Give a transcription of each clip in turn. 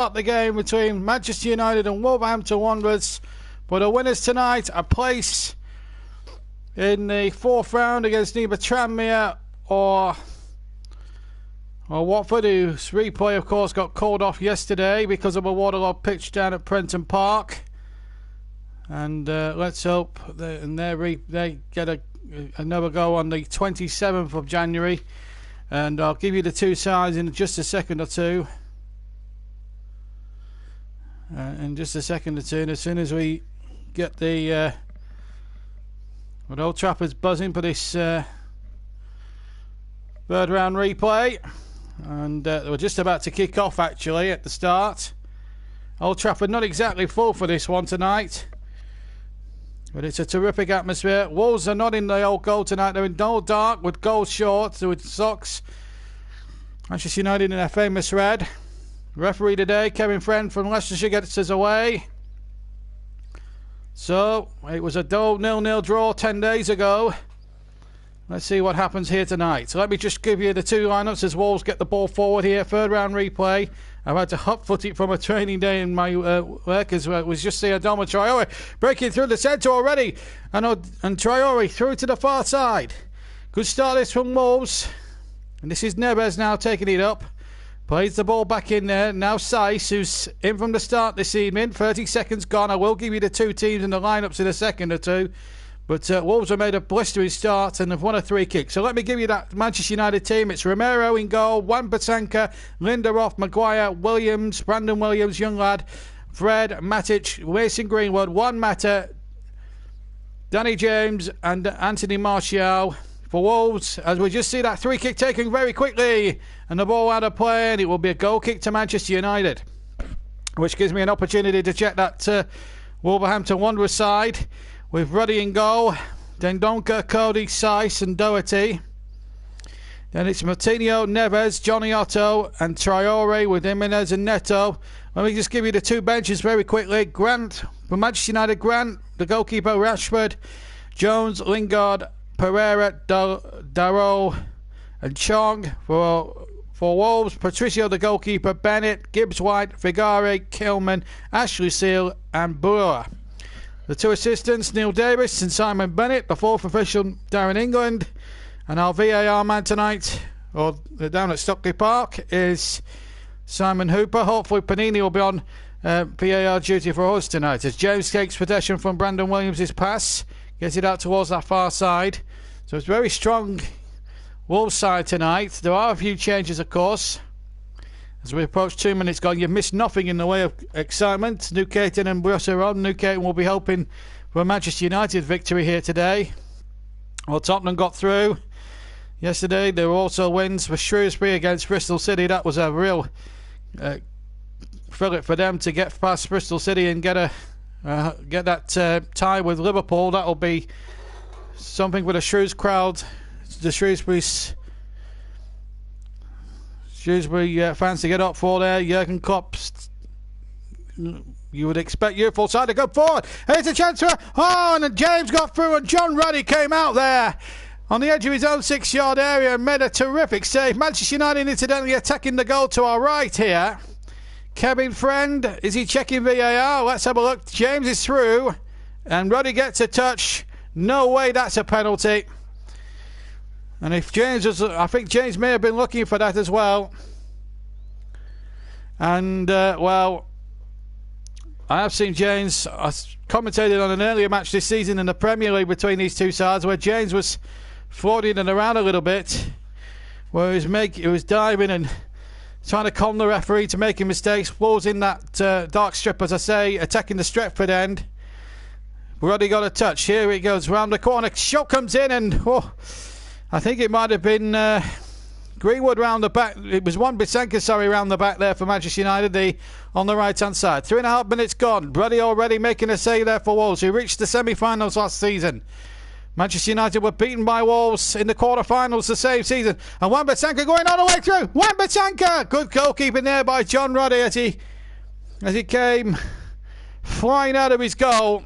The game between Manchester United and Wolverhampton Wanderers, but the winners tonight a place in the fourth round against either Tranmere or Watford, whose replay of course got called off yesterday because of a waterlogged pitch down at Prenton Park. And let's hope they get another go on the 27th of January, and I'll give you the two sides in just a second or two. And as soon as we get the Old Trafford's buzzing for this third round replay, and we're just about to kick off actually at the start. Old Trafford not exactly full for this one tonight, but it's a terrific atmosphere. Wolves are not in the old goal tonight, they're in dull dark with gold shorts, with socks. Manchester United in their famous red. Referee today, Kevin Friend from Lancashire, gets us away. So, it was a dull 0-0 draw 10 days ago. Let's see what happens here tonight. So let me just give you the two lineups as Wolves get the ball forward here. Third round replay. I've had to hot-foot it from a training day in my work, as it was just Adama Traore breaking through the centre already. And Traore through to the far side. Good start this from Wolves. And this is Neves now taking it up. Plays the ball back in there. Now Saiss, who's in from the start this evening. 30 seconds gone. I will give you the two teams and the lineups in a second or two. But Wolves have made a blistering start and have won a free kick. So let me give you that Manchester United team. It's Romero in goal. Wan-Bissaka, Lindelof, Maguire, Williams, Brandon Williams, young lad, Fred, Matic, Mason Greenwood, Juan Mata, Danny James and Anthony Martial. For Wolves, as we just see that free kick taken very quickly and the ball out of play, and it will be a goal kick to Manchester United, which gives me an opportunity to check that Wolverhampton Wanderers side with Ruddy in goal, Dendoncker, Cody, Saiss and Doherty. Then it's Martinho, Neves, Johnny Otto and Traore with Jimenez and Neto. Let me just give you the two benches very quickly. Grant for Manchester United, Grant, the goalkeeper, Rashford, Jones, Lingard, Pereira, Darrow and Chong. For Wolves, Patricio the goalkeeper, Bennett, Gibbs-White, Figari, Kilman, Ashley Seal and Brewer. The two assistants, Neil Davis and Simon Bennett. The fourth official, Darren England. And our VAR man tonight, or down at Stockley Park, is Simon Hooper. Hopefully Panini will be on VAR duty for us tonight, as James takes possession from Brandon Williams' pass. Gets it out towards that far side. So it's very strong Wolves side tonight. There are a few changes, of course. As we approach 2 minutes gone, you've missed nothing in the way of excitement. New Caton and Bruce are on. New Caton will be hoping for a Manchester United victory here today. Well, Tottenham got through yesterday. There were also wins for Shrewsbury against Bristol City. That was a real fillip for them to get past Bristol City and get that tie with Liverpool. That'll be something for the Shrews crowd, the Shrewsbury fans to get up for there. Jurgen Klopp, you would expect youthful side to go forward. Here's a chance for and James got through, and John Ruddy came out there on the edge of his own 6-yard area and made a terrific save. Manchester United incidentally attacking the goal to our right here. Kevin Friend, is he checking VAR? Let's have a look. James is through and Ruddy gets a touch. No way that's a penalty. And if James was, I think James may have been looking for that as well. And well, I have seen James. I commentated on an earlier match this season in the Premier League between these two sides, where James was floating it around a little bit, where he was diving and trying to calm the referee to making mistakes. Wolves in that dark strip, as I say, attacking the Stretford end. Ruddy got a touch. Here he goes round the corner. Shot comes in, and I think it might have been Greenwood round the back. It was Wan-Bissaka, round the back there for Manchester United, on the right-hand side. 3.5 minutes gone. Ruddy already making a save there for Wolves, who reached the semi-finals last season. Manchester United were beaten by Wolves in the quarter-finals the same season. And Wan-Bissaka going all the way through. Wan-Bissaka! Good goalkeeping there by John Ruddy as he came flying out of his goal.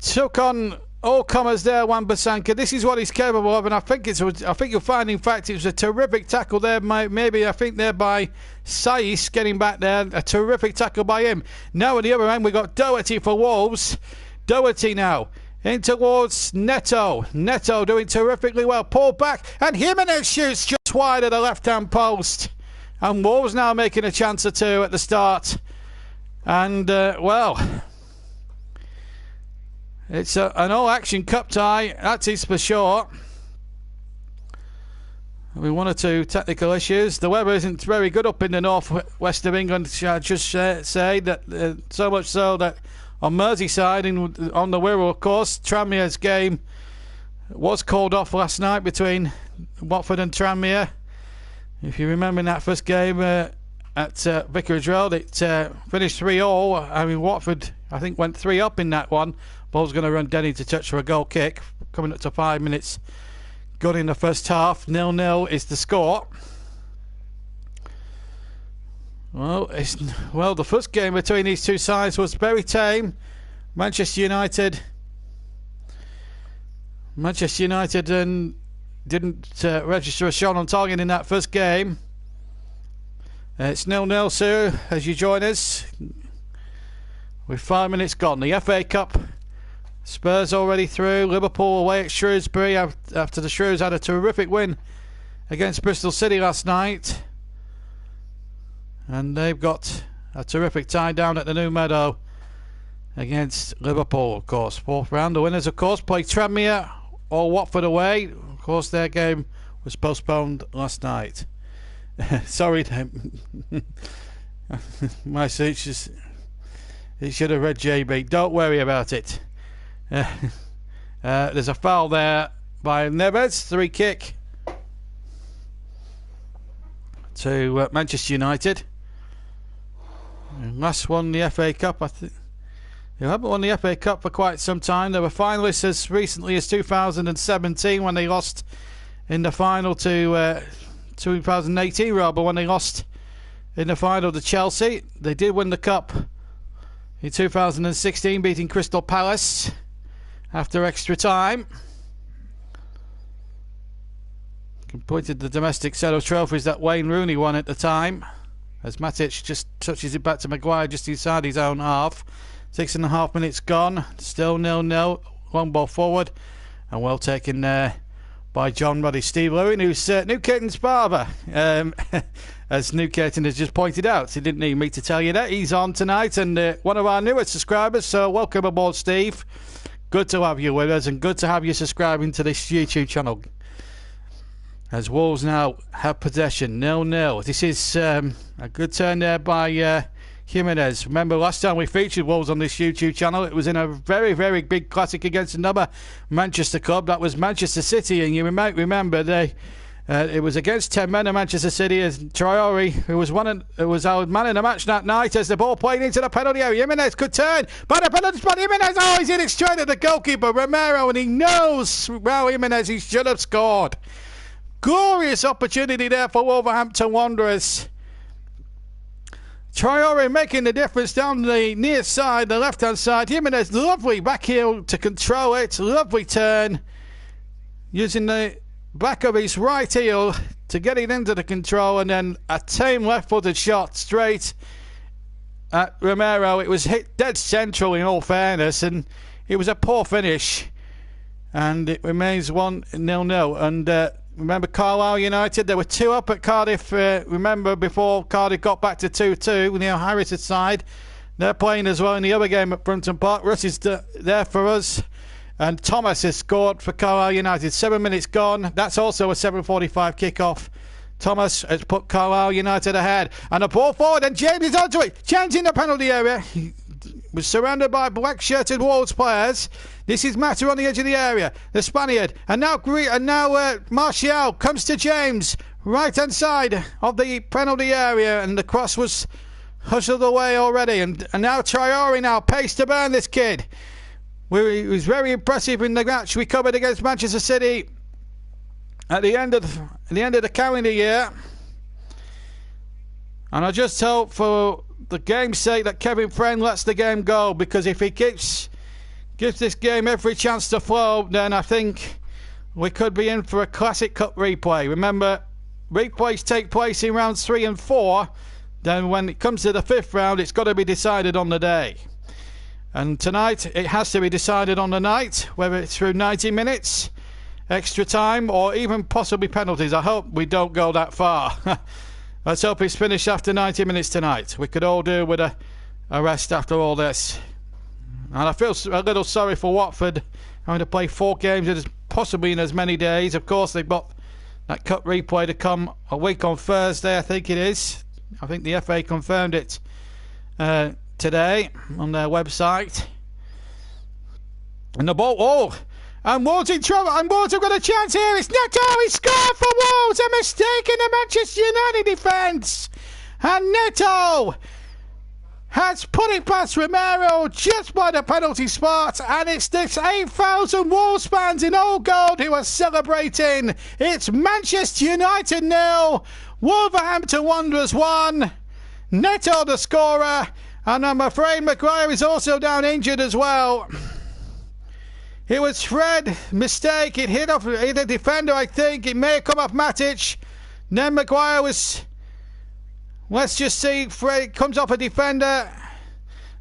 Took on all comers there, Wan-Bissaka. This is what he's capable of, and I think you'll find, in fact, it was a terrific tackle there. Maybe I think there by Saiss getting back there. A terrific tackle by him. Now at the other end, we've got Doherty for Wolves. Doherty now in towards Neto. Neto doing terrifically well. Pulled back, and Jimenez shoots just wide of the left-hand post. And Wolves now making a chance or two at the start. And, well, it's an all-action cup tie, that is for sure. One or two technical issues. The weather isn't very good up in the north-west of England, shall I just say. That so much so that on Merseyside, on the Wirral, of course, Tranmere's game was called off last night between Watford and Tranmere. If you remember in that first game at Vicarage Road, it finished 3-3. I mean, Watford, I think, went 3 up in that one. Ball's going to run dead into touch for a goal kick. Coming up to 5 minutes. Good in the first half. 0-0 is the score. Well, the first game between these two sides was very tame. Manchester United didn't register a shot on target in that first game. It's 0-0, Sue, as you join us. With 5 minutes gone. The FA Cup, Spurs already through. Liverpool away at Shrewsbury after the Shrews had a terrific win against Bristol City last night. And they've got a terrific tie down at the New Meadow against Liverpool, of course. 4th round. The winners, of course, play Tranmere or Watford away. Of course, their game was postponed last night. Sorry, my speech is... It should have read JB. Don't worry about it. There's a foul there by Neves. 3 kick to Manchester United. And last won the FA Cup. They haven't won the FA Cup for quite some time. They were finalists as recently as 2017 when they lost in the final to 2018 rather, when they lost in the final to Chelsea. They did win the cup in 2016, beating Crystal Palace after extra time. Completed the domestic set of trophies that Wayne Rooney won at the time, as Matic just touches it back to Maguire just inside his own half. 6.5 minutes gone, still 0-0. Long ball forward, and well taken there by John Ruddy. Steve Lewin, who's Newcaton's father, as Newcaton has just pointed out. He didn't need me to tell you that. He's on tonight, and one of our newest subscribers, so welcome aboard, Steve. Good to have you with us, and good to have you subscribing to this YouTube channel. As Wolves now have possession, 0-0. This is a good turn there by Jimenez. Remember last time we featured Wolves on this YouTube channel, it was in a very, very big classic against another Manchester club. That was Manchester City, and you might remember it was against 10 men of Manchester City, as Traore, who was our man in the match that night, as the ball played into the penalty area. Jimenez could turn, but the penalty spot. Jimenez, he's in it straight at the goalkeeper, Romero, and he knows Raul Jimenez, he should have scored. Glorious opportunity there for Wolverhampton Wanderers. Traore making the difference down the near side, the left-hand side. Jimenez, lovely back heel to control it. Lovely turn. Using the back of his right heel to get it into the control, and then a tame left-footed shot straight at Romero. It was hit dead central in all fairness, and it was a poor finish. And it remains 1-0. And remember Carlisle United, they were 2 up at Cardiff, remember, before Cardiff got back to 2-2, Neil Harris' side. They're playing as well in the other game at Brunton Park. Russ is there for us, and Thomas has scored for Carlisle United. 7 minutes gone. That's also a 7:45 kickoff. Thomas has put Carlisle United ahead, and a ball forward, and James is onto it, changing the penalty area. He was surrounded by black-shirted Wolves players. This is Mata on the edge of the area, the Spaniard, and now Martial comes to James, right-hand side of the penalty area, and the cross was hustled away already, and now Traore now pays to burn, this kid. He was very impressive in the match we covered against Manchester City at the end of the calendar year, and I just hope for the game's sake that Kevin Friend lets the game go, because if he keeps gives this game every chance to flow, then I think we could be in for a classic cup replay. Remember, replays take place in rounds 3 and 4. Then when it comes to the 5th round, it's got to be decided on the day. And tonight, it has to be decided on the night, whether it's through 90 minutes, extra time, or even possibly penalties. I hope we don't go that far. Let's hope it's finished after 90 minutes tonight. We could all do with a rest after all this. And I feel a little sorry for Watford having to play 4 games possibly in as many days. Of course, they've got that cup replay to come a week on Thursday, I think it is. I think the FA confirmed it today on their website. And the ball, and Wolves in trouble, and Wolves have got a chance here. It's Neto, he scored for Wolves. A mistake in the Manchester United defence. And Neto has put it past Romero just by the penalty spot, and it's this 8,000 Wolves fans in old gold who are celebrating. It's Manchester United 0, Wolverhampton Wanderers 1. Neto the scorer, and I'm afraid Maguire is also down injured as well. It was Fred, mistake, it hit a defender, I think. It may have come off Matic. Then Maguire was... Let's just see, Fred comes off a defender.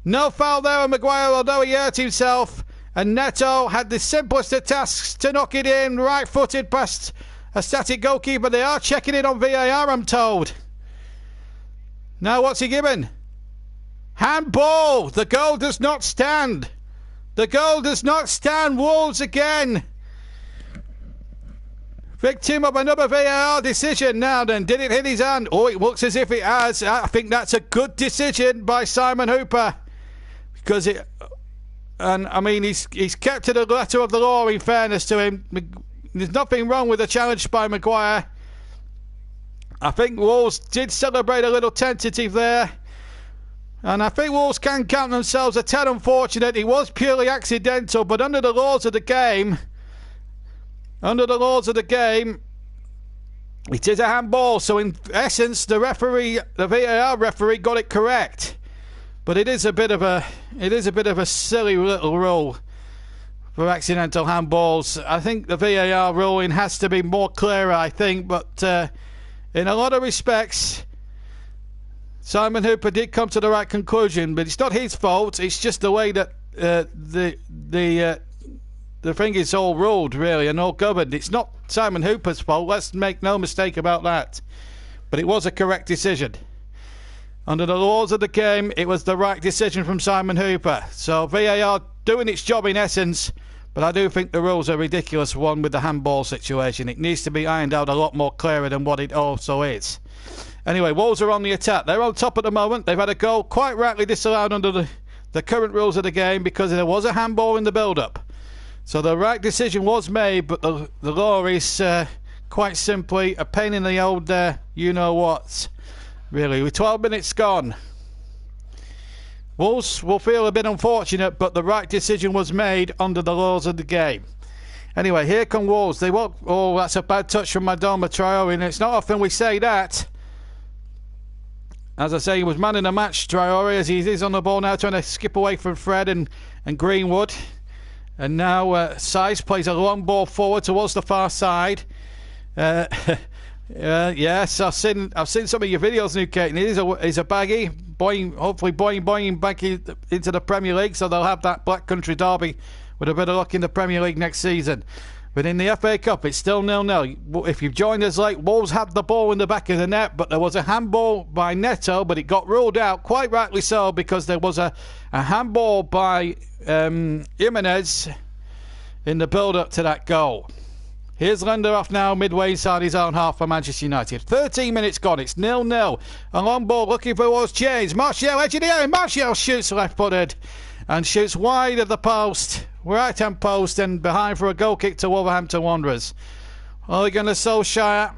No foul there on Maguire, although he hurt himself. And Neto had the simplest of tasks to knock it in, right-footed past a static goalkeeper. They are checking it on VAR, I'm told. Now what's he given? Handball! The goal does not stand. The goal does not stand. Wolves again. Victim of another VAR decision. Now then, did it hit his hand? Oh, it looks as if it has. I think that's a good decision by Simon Hooper. Because it... And, I mean, he's kept to the letter of the law, in fairness to him. There's nothing wrong with the challenge by Maguire. I think Wolves did celebrate a little tentative there. And I think Wolves can count themselves a tad unfortunate. It was purely accidental, but under the laws of the game... it is a handball. So in essence, the VAR referee, got it correct. But it is a bit of a silly little rule for accidental handballs. I think the VAR ruling has to be more clearer, I think. But in a lot of respects, Simon Hooper did come to the right conclusion. But it's not his fault. It's just the way that the thing is all ruled, really, and all governed. It's not Simon Hooper's fault. Let's make no mistake about that. But it was a correct decision. Under the laws of the game, it was the right decision from Simon Hooper. So VAR doing its job in essence, but I do think the rules are a ridiculous one with the handball situation. It needs to be ironed out a lot more clearer than what it also is. Anyway, Wolves are on the attack. They're on top at the moment. They've had a goal quite rightly disallowed under the current rules of the game because there was a handball in the build-up. So the right decision was made, but the law is quite simply a pain in the old you-know-what. Really, with 12 minutes gone. Wolves will feel a bit unfortunate, but the right decision was made under the laws of the game. Anyway, here come Wolves. They won't... Oh, that's a bad touch from Adama Traore, and it's not often we say that. As I say, he was man in the match, Traore, as he is on the ball now, trying to skip away from Fred and Greenwood. And now Saiz plays a long ball forward towards the far side. Yes, I've seen some of your videos, Newgate. He's a baggy, hopefully boing back into the Premier League, so they'll have that Black Country derby with a bit of luck in the Premier League next season. But in the FA Cup, it's still 0-0. If you've joined us late, Wolves had the ball in the back of the net, but there was a handball by Neto, but it got ruled out, quite rightly so, because there was a handball by Jimenez in the build-up to that goal. Here's Lindelof now, midway inside his own half for Manchester United. 13 minutes gone, it's 0-0. A long ball looking for Wolves change. Martial, edge of the area. Martial shoots left-footed and shoots wide of the post, right-hand post, and behind for a goal kick to Wolverhampton Wanderers. Ole Gunnar Solskjaer,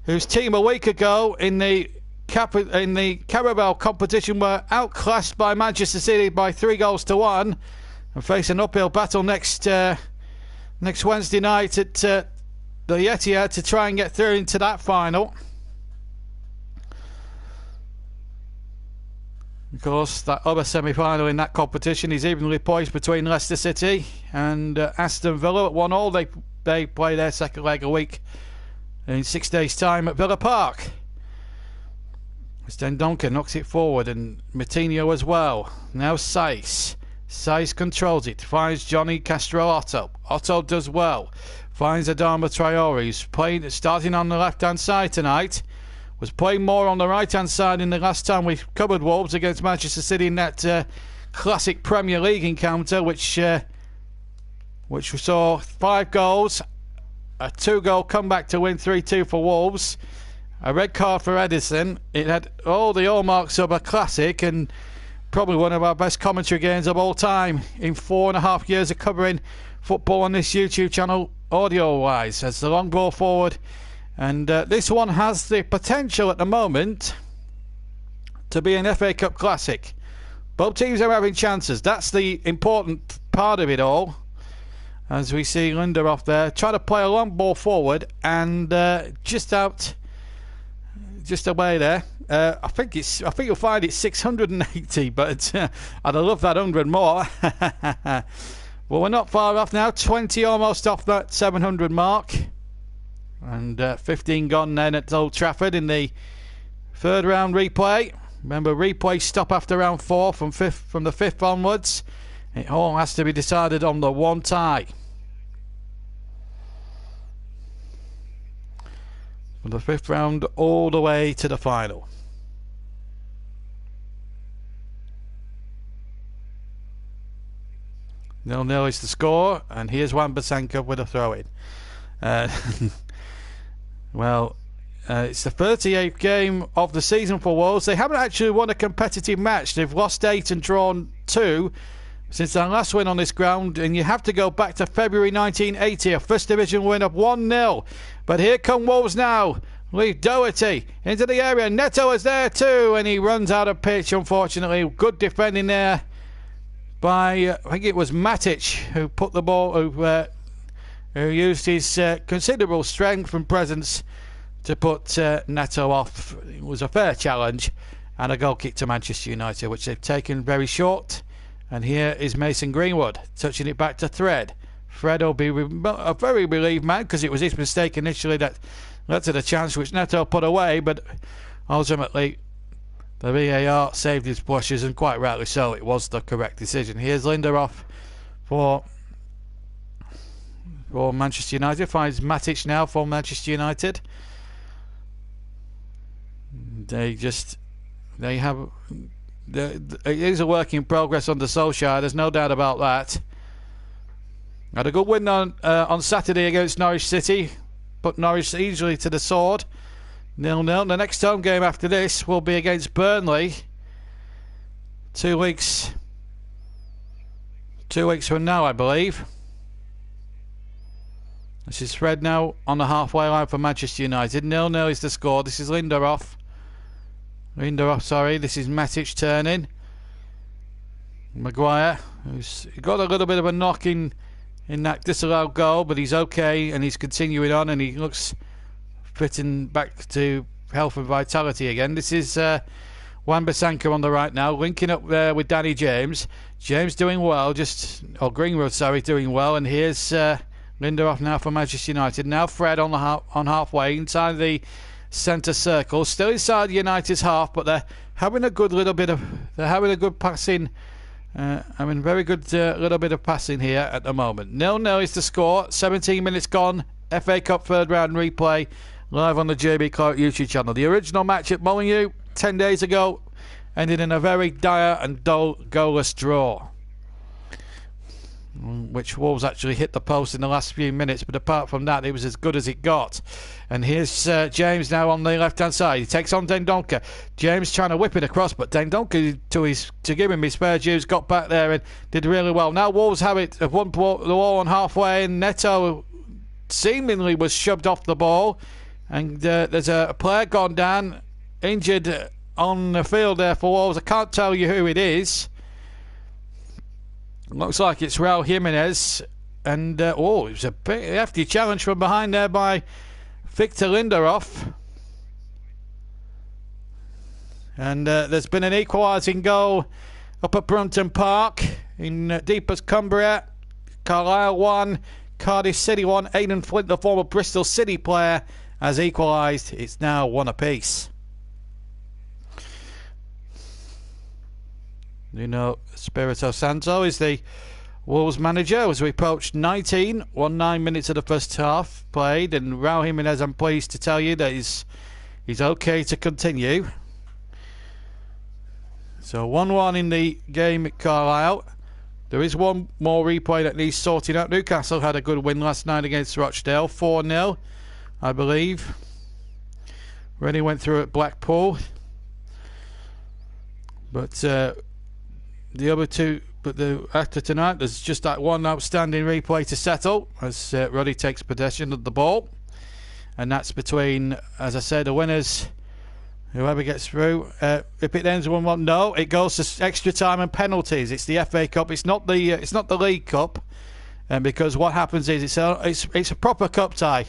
whose team a week ago in the Carabao competition were outclassed by Manchester City by 3-1 and face an uphill battle next Wednesday night at the Etihad to try and get through into that final. Of course, that other semi-final in that competition is evenly poised between Leicester City and Aston Villa at 1-1. They play their second leg a week in 6 days' time at Villa Park. Dendoncker knocks it forward, and Moutinho as well. Now Saiss. Saiss controls it, finds Johnny Castro Otto. Otto does well. Finds Adama Traore, who's starting on the left-hand side tonight. Was playing more on the right-hand side in the last time we covered Wolves against Manchester City in that classic Premier League encounter, which we saw 5 goals, a 2-goal comeback to win 3-2 for Wolves, a red card for Edison. It had all the hallmarks of a classic and probably one of our best commentary games of all time in 4.5 years of covering football on this YouTube channel, audio-wise, as the long ball forward. And this one has the potential at the moment to be an FA Cup classic. Both teams are having chances. That's the important part of it all. As we see Lindelof there try to play a long ball forward and just away there. I think you'll find it's 680, but I'd love that 100 more. Well, we're not far off now. 20 almost off that 700 mark. And 15 gone then at Old Trafford in the third round replay. Remember, replay stop after round 4 from the 5th onwards. It all has to be decided on the one tie. From the 5th round all the way to the final. Nil-nil is the score, and here's Wan-Bissaka with a throw-in. Well, it's the 38th game of the season for Wolves. They haven't actually won a competitive match. They've lost 8 and drawn 2 since their last win on this ground, and you have to go back to February 1980, a First Division win of 1-0. But here come Wolves now. Leave Doherty into the area. Neto is there too, and he runs out of pitch, unfortunately. Good defending there by, I think it was Matic, who put the ball, who used his considerable strength and presence to put Neto off. It was a fair challenge and a goal kick to Manchester United, which they've taken very short. And here is Mason Greenwood touching it back to Fred. Fred will be a very relieved man because it was his mistake initially that led to the chance which Neto put away, but ultimately the VAR saved his blushes, and quite rightly so. It was the correct decision. Here's Lindelof for Manchester United. Finds Matic now for Manchester United. It is a work in progress under Solskjaer, there's no doubt about that. Had a good win on Saturday against Norwich City, put Norwich easily to the sword. 0-0. The next home game after this will be against Burnley 2 weeks from now, I believe. This is Fred now on the halfway line for Manchester United. 0-0 is the score. This is Lindelof, sorry. This is Matic turning. Maguire, who's got a little bit of a knock in that disallowed goal, but he's okay and he's continuing on, and he looks fitting back to health and vitality again. This is Wan-Bissaka on the right now, linking up there with Danny James. James doing well, Greenwood, sorry, doing well. And here's Lindelof now for Manchester United. Now Fred on halfway inside the centre circle, still inside United's half, but they're having a good passing. Very good little bit of passing here at the moment. 0-0 is the score. 17 minutes gone. FA Cup third round replay live on the JB Clark YouTube channel. The original match at Molineux 10 days ago ended in a very dire and dull goalless draw, which Wolves actually hit the post in the last few minutes, but apart from that it was as good as it got. And here's James now on the left hand side. He takes on Dendoncker. James trying to whip it across, but Dendoncker, to give him his fair dues, got back there and did really well. Now Wolves have it at the wall on halfway, and Neto seemingly was shoved off the ball, and there's a player gone down injured on the field there for Wolves. I can't tell you who it is. Looks like it's Raul Jimenez, and it was a big hefty challenge from behind there by Victor Lindelof. And there's been an equalising goal up at Brunton Park in deepest Cumbria. Carlisle 1, Cardiff City 1. Aidan Flint, the former Bristol City player, has equalised. It's now 1 apiece. You know, Espirito Santo is the Wolves manager as we approach 9 minutes of the first half played, and Raul Jimenez, I'm pleased to tell you that he's okay to continue. So 1-1 in the game at Carlisle. There is one more replay that needs sorting out. Newcastle had a good win last night against Rochdale, 4-0, I believe. Rennie went through at Blackpool, but the other two. But after tonight, there's just that one outstanding replay to settle as Ruddy takes possession of the ball, and that's between, as I said, the winners. Whoever gets through. If it ends 1-1, no, it goes to extra time and penalties. It's the FA Cup. It's not the League Cup, and because what happens is it's a proper cup tie.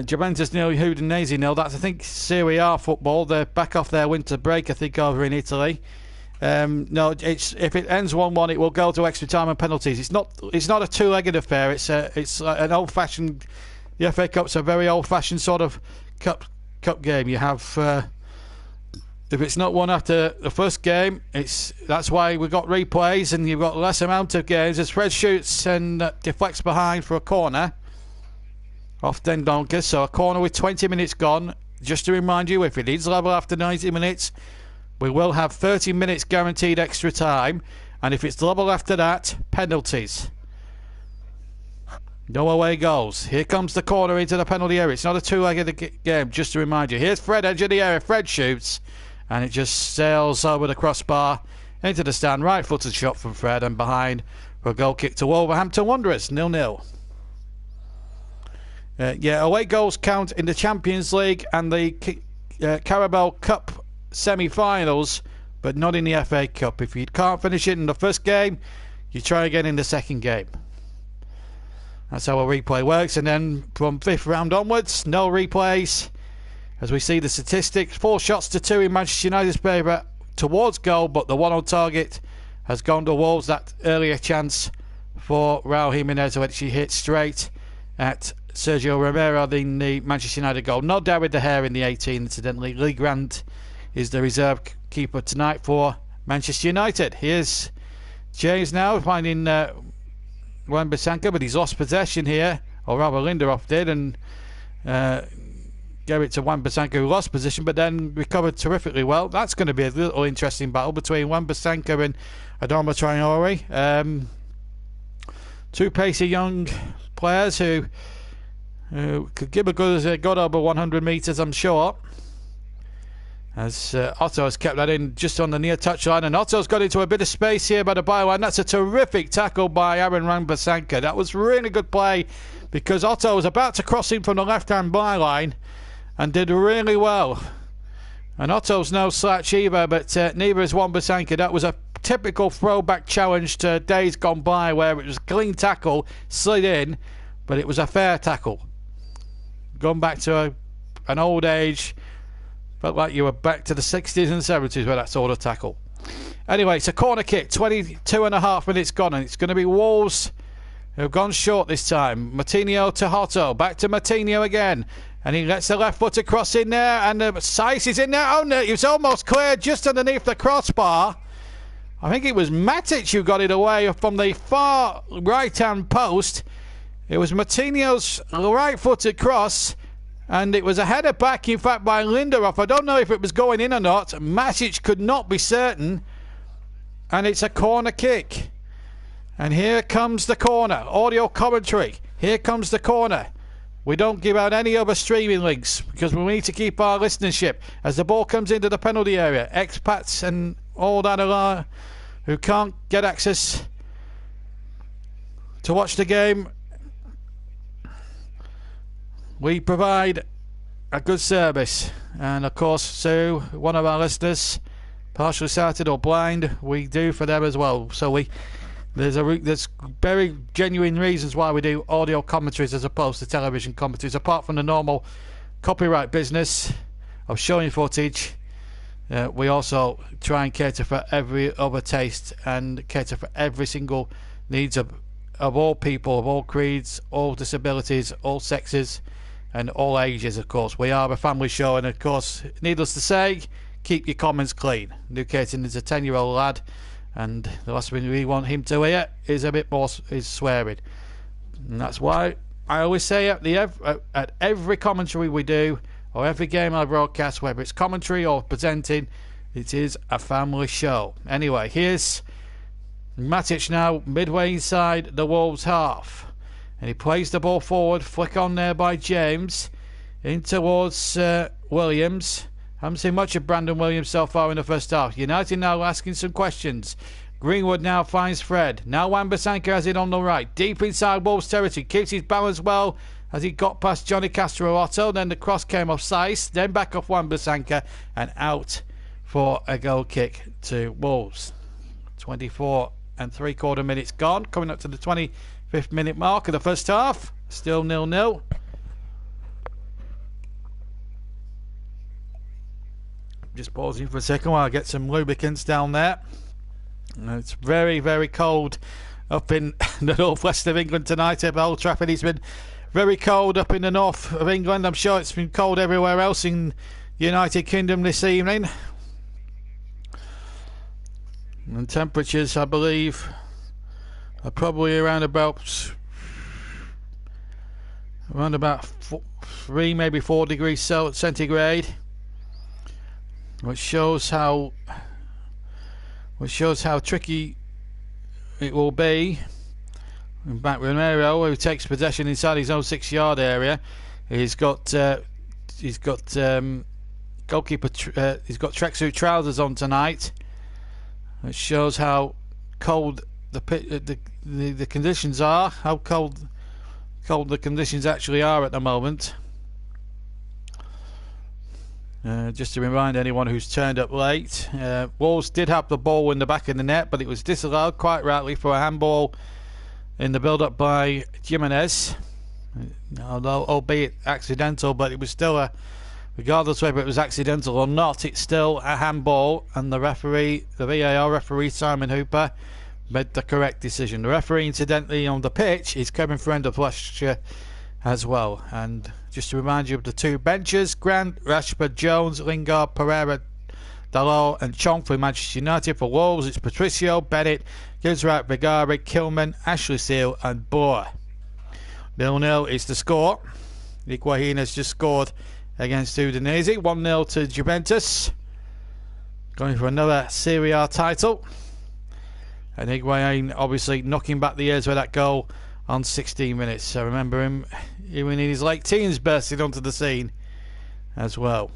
Juventus 0, Udinese 0. That's, I think, Serie A football. They're back off their winter break, I think, over in Italy. No, if it ends 1-1, it will go to extra time and penalties. It's not a two-legged affair. It's an old-fashioned. The FA Cup's a very old-fashioned sort of cup game. You have if it's not won after the first game, that's why we've got replays and you've got less amount of games. As Fred shoots and deflects behind for a corner off Dendonker, so a corner with 20 minutes gone. Just to remind you, if it is level after 90 minutes, we will have 30 minutes guaranteed extra time, and if it's level after that, penalties. No away goals. Here comes the corner into the penalty area. It's not a two-legged game, just to remind you. Here's Fred, edge of the area. Fred shoots, and it just sails over the crossbar into the stand. Right-footed shot from Fred, and behind for a goal kick to Wolverhampton Wanderers, 0-0. Away goals count in the Champions League and the Carabao Cup semi-finals, but not in the FA Cup. If you can't finish it in the first game, you try again in the second game. That's how a replay works. And then from 5th round onwards, no replays. As we see the statistics, 4 shots to 2 in Manchester United's favour towards goal, but the one on target has gone to Wolves. That earlier chance for Raul Jimenez, which he hit straight at Sergio Romero in the Manchester United goal. No David De Gea in the 18, incidentally. Lee Grant is the reserve keeper tonight for Manchester United. Here's James now finding Wan-Bissaka, but he's lost possession here, or rather Lindelof did, and gave it to Wan-Bissaka, who lost position but then recovered terrifically well. That's going to be a little interesting battle between Wan-Bissaka and Adama Traore. Two pacey young players who could give a good over 100 metres, I'm sure. As Otto has kept that in just on the near touchline, and Otto's got into a bit of space here by the byline. That's a terrific tackle by Aaron Wan-Bissaka. That was really good play because Otto was about to cross in from the left-hand byline and did really well. And Otto's no slouch either, but neither is Wan-Bissaka. That was a typical throwback challenge to days gone by where it was a clean tackle, slid in, but it was a fair tackle. Gone back to an old age. Felt like you were back to the 60s and 70s with that sort of tackle. Anyway, it's a corner kick. 22.5 minutes gone, and it's going to be Wolves who have gone short this time. Martinho to Hotto. Back to Martinho again. And he lets the left foot across in there, and Saiss is in there. Oh no, it was almost cleared just underneath the crossbar. I think it was Matic who got it away from the far right-hand post. It was Martinho's right-footed cross. And it was a header back, in fact, by Lindelof. I don't know if it was going in or not. Matic could not be certain. And it's a corner kick. And here comes the corner. Audio commentary. Here comes the corner. We don't give out any other streaming links because we need to keep our listenership. As the ball comes into the penalty area, expats and all that who can't get access to watch the game, we provide a good service. And of course, Sue, one of our listeners, partially sighted or blind, we do for them as well. So there's very genuine reasons why we do audio commentaries as opposed to television commentaries, apart from the normal copyright business of showing footage. We also try and cater for every other taste and cater for every single needs of all people, of all creeds, all disabilities, all sexes and all ages. Of course, we are a family show, and of course, needless to say, keep your comments clean. Luke Caton is a 10-year-old lad, and the last thing we want him to hear is a bit more is swearing, and that's why I always say at every commentary we do, or every game I broadcast, whether it's commentary or presenting, it is a family show. Anyway, here's Matic now midway inside the Wolves half, and he plays the ball forward, flick on there by James in towards Williams. Haven't seen much of Brandon Williams so far in the first half. United now asking some questions. Greenwood now finds Fred. Now Wan-Bissaka has it on the right, deep inside Wolves territory, keeps his balance well as he got past Johnny Castro-Otto. Then the cross came off Saiss, then back off Wan-Bissaka and out for a goal kick to Wolves. 24 3/4 minutes gone, coming up to the 25th minute mark of the first half. Still 0-0. Just pausing for a second while I get some lubricants down there. It's very, very cold up in the northwest of England tonight at Old Trafford. It's been very cold up in the north of England. I'm sure it's been cold everywhere else in the United Kingdom this evening. And temperatures, I believe, are probably around about 3, maybe 4 degrees centigrade, which shows how tricky it will be. In fact, Romero, who takes possession inside his own 6-yard area, he's got goalkeeper. He's got tracksuit trousers on tonight. It shows how cold the conditions are, how cold the conditions actually are at the moment. Just to remind anyone who's turned up late, Wolves did have the ball in the back of the net, but it was disallowed quite rightly for a handball in the build-up by Jimenez, although albeit accidental, but it was still regardless whether it was accidental or not, it's still a handball, and the VAR referee Simon Hooper made the correct decision. The referee, incidentally, on the pitch is Kevin Friend of Lancashire as well. And just to remind you of the two benches: Grant, Rashford, Jones, Lingard, Pereira, Dalot and Chong for Manchester United. For Wolves, it's Patricio, Bennett, Gilsrat, Vigari, Kilman, Ashley Seal and Boer. 0-0 is the score. Higuain has just scored against Udinese. 1-0 to Juventus, going for another Serie A title. And Higuain obviously knocking back the years with that goal on 16 minutes. I remember him even in his late teens bursting onto the scene as well.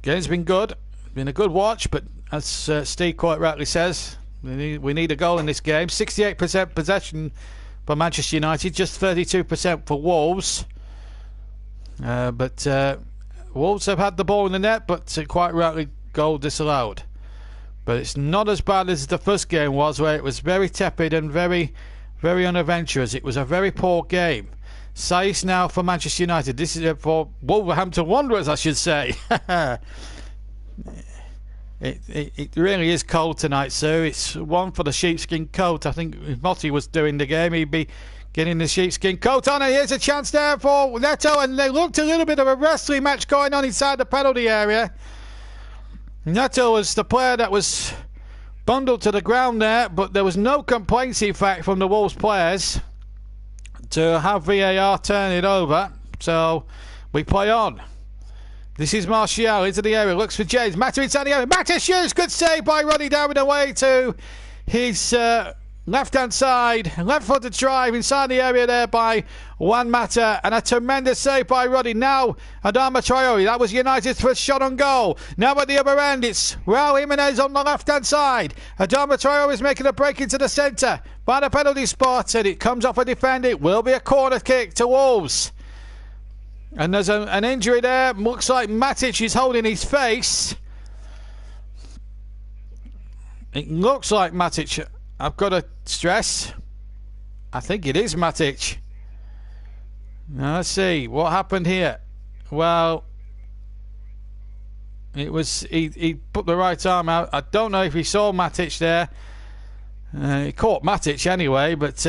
Game's been good, been a good watch, but as Steve quite rightly says, we need a goal in this game. 68% possession for Manchester United, just 32% for Wolves. But Wolves have had the ball in the net, but quite rightly goal disallowed. But it's not as bad as the first game was, where it was very tepid and very, very unadventurous. It was a very poor game. Saiss now for Manchester United. This is for Wolverhampton Wanderers, I should say. It really is cold tonight, so it's one for the sheepskin coat. I think if Motti was doing the game, he'd be getting the sheepskin coat on. And here's a chance there for Neto, and they looked a little bit of a wrestling match going on inside the penalty area. Neto was the player that was bundled to the ground there, but there was no complaints, in fact, from the Wolves players to have VAR turn it over. So we play on. This is Martial into the area, looks for James. Mata inside the area. Mata shoots. Good save by Roddy down and away to his left-hand side. Left-footed drive inside the area there by Juan Mata. And a tremendous save by Roddy. Now Adama Traore. That was United's first shot on goal. Now at the other end, it's Raul Jimenez on the left-hand side. Adama Traore is making a break into the centre by the penalty spot. And it comes off a defender. It will be a corner kick to Wolves. And there's an injury there. Looks like Matic is holding his face. It looks like Matic. I've got to stress, I think it is Matic. Now let's see what happened here. Well, it was he put the right arm out. I don't know if he saw Matic there. He caught Matic anyway, but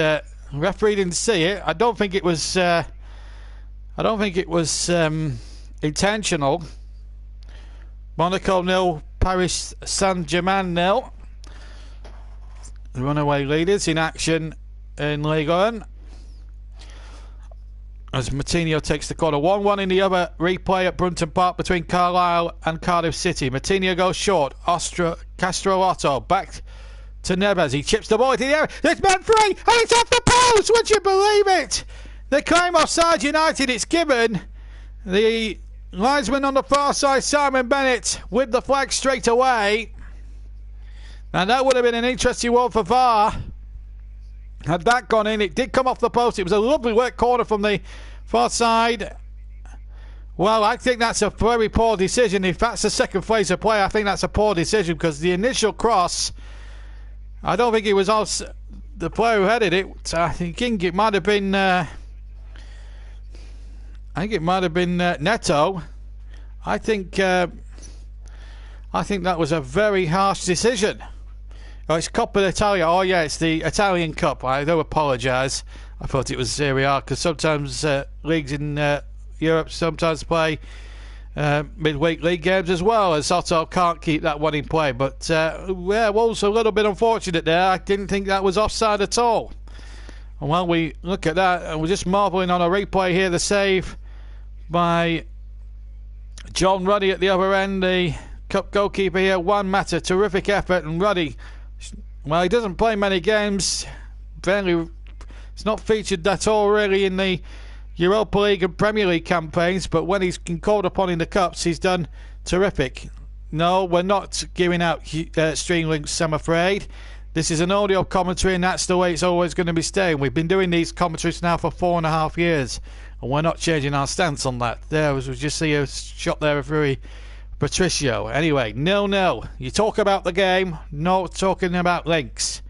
referee didn't see it. I don't think it was. I don't think it was intentional. Monaco 0, Paris Saint-Germain 0. The runaway leaders in action in Ligue 1. As Matinho takes the corner. 1-1 in the other replay at Brunton Park between Carlisle and Cardiff City. Matinho goes short. Castro Otto back to Neves. He chips the ball into the area. It's meant free and it's off the post. Would you believe it? They claim offside United. It's given. The linesman on the far side, Simon Bennett, with the flag straight away. And that would have been an interesting one for VAR. Had that gone in, it did come off the post. It was a lovely work corner from the far side. Well, I think that's a very poor decision. If that's the second phase of play, I think that's a poor decision because the initial cross, I don't think it was us, the player who headed it. I think it might have been. Neto. I think that was a very harsh decision. Oh, it's Coppa d'Italia. Oh, yeah, it's the Italian Cup. I do apologise. I thought it was Serie A because sometimes leagues in Europe sometimes play midweek league games as well, as Otto can't keep that one in play. But, yeah, Wolves a little bit unfortunate there. I didn't think that was offside at all. And while we look at that, and we're just marvelling on a replay here, the save by John Ruddy at the other end, the Cup goalkeeper here. Juan Mata, terrific effort, and Ruddy, well, he doesn't play many games. It's not featured at all really in the Europa League and Premier League campaigns, but when he's been called upon in the Cups, he's done terrific. No, we're not giving out stream links, I'm afraid. This is an audio commentary, and that's the way it's always going to be staying. We've been doing these commentaries now for 4.5 years, and we're not changing our stance on that. There, as we just see a shot there of Rui Patricio. Anyway, 0-0. You talk about the game, not talking about links.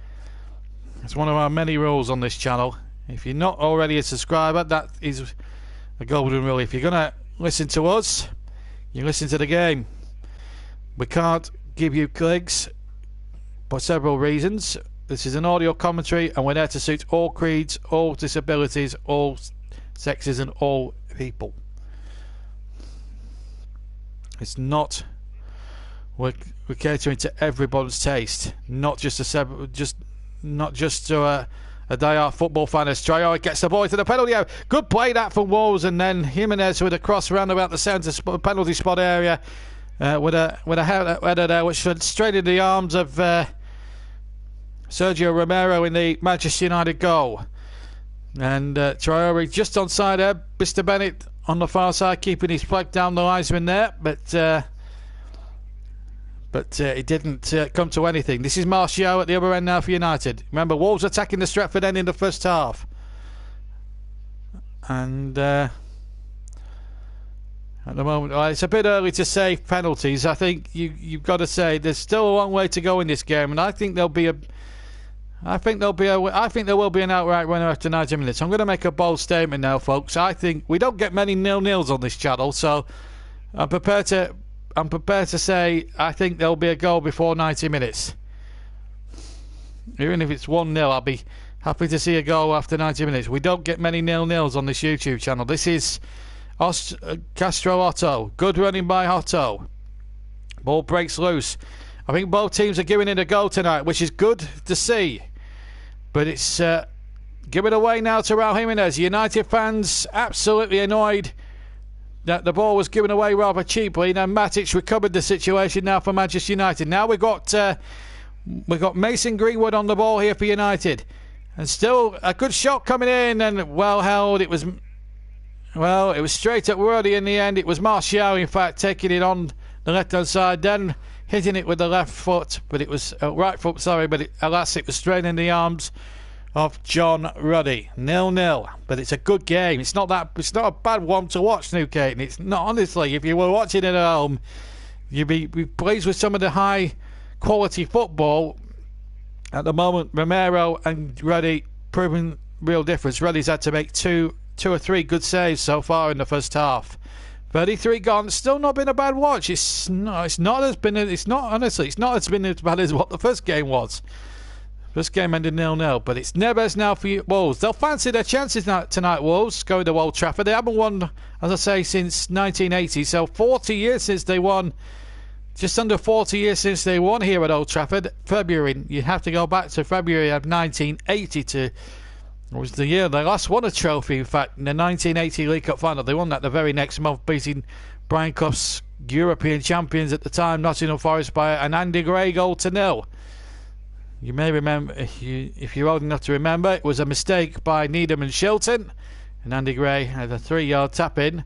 It's one of our many rules on this channel. If you're not already a subscriber, that is a golden rule. If you're going to listen to us, you listen to the game. We can't give you clicks for several reasons. This is an audio commentary, and we're there to suit all creeds, all disabilities, all sexes, and all people. It's not. We're catering to everybody's taste, not just to a die-hard football fan. As Traore gets the ball to the penalty area. Good play that from Wolves, and then Jimenez with a cross round about the centre penalty spot area with a header there, which went straight into the arms of Sergio Romero in the Manchester United goal. And Traore just onside there. Mr. Bennett on the far side, keeping his flag down the linesman there, but it didn't come to anything. This is Martial at the other end now for United. Remember, Wolves attacking the Stretford end in the first half. And at the moment, it's a bit early to say penalties. I think you've got to say there's still a long way to go in this game, and I think there will be an outright winner after 90 minutes. I'm going to make a bold statement now, folks. I think we don't get many 0-0s on this channel, so I'm prepared to say I think there'll be a goal before 90 minutes. Even if it's 1-0, I'll be happy to see a goal after 90 minutes. We don't get many 0-0s on this YouTube channel. This is Castro Otto. Good running by Otto. Ball breaks loose. I think both teams are giving it a go tonight, which is good to see. But it's given away now to Raul Jimenez. United fans absolutely annoyed that the ball was given away rather cheaply. Now Matic recovered the situation now for Manchester United. Now we've got Mason Greenwood on the ball here for United. And still a good shot coming in and well held. It was straight at Ruddy in the end. It was Martial, in fact, taking it on the left-hand side, then hitting it with the left foot, but it was right foot, sorry, but alas, it was straight in the arms of John Ruddy. 0-0, but it's a good game. It's not a bad one to watch, Newcaten. It's not, honestly. If you were watching it at home, you'd be pleased with some of the high quality football. At the moment, Romero and Ruddy proving real difference. Ruddy's had to make two or three good saves so far in the first half. 33 gone. Still not been a bad watch. It's not as bad as what the first game was. First game ended 0-0, but it's Neves now for you, Wolves. They'll fancy their chances now, tonight, Wolves, going to Old Trafford. They haven't won, as I say, since 1980. So 40 years since they won. Just under 40 years since they won here at Old Trafford. February, you have to go back to February of 1980 to... It was the year they last won a trophy, in fact, in the 1980 League Cup final. They won that the very next month, beating Brian Clough's European champions at the time, Nottingham Forest, by an Andy Gray goal to 0. You may remember, if you're old enough to remember, it was a mistake by Needham and Shilton, and Andy Gray had a 3-yard tap in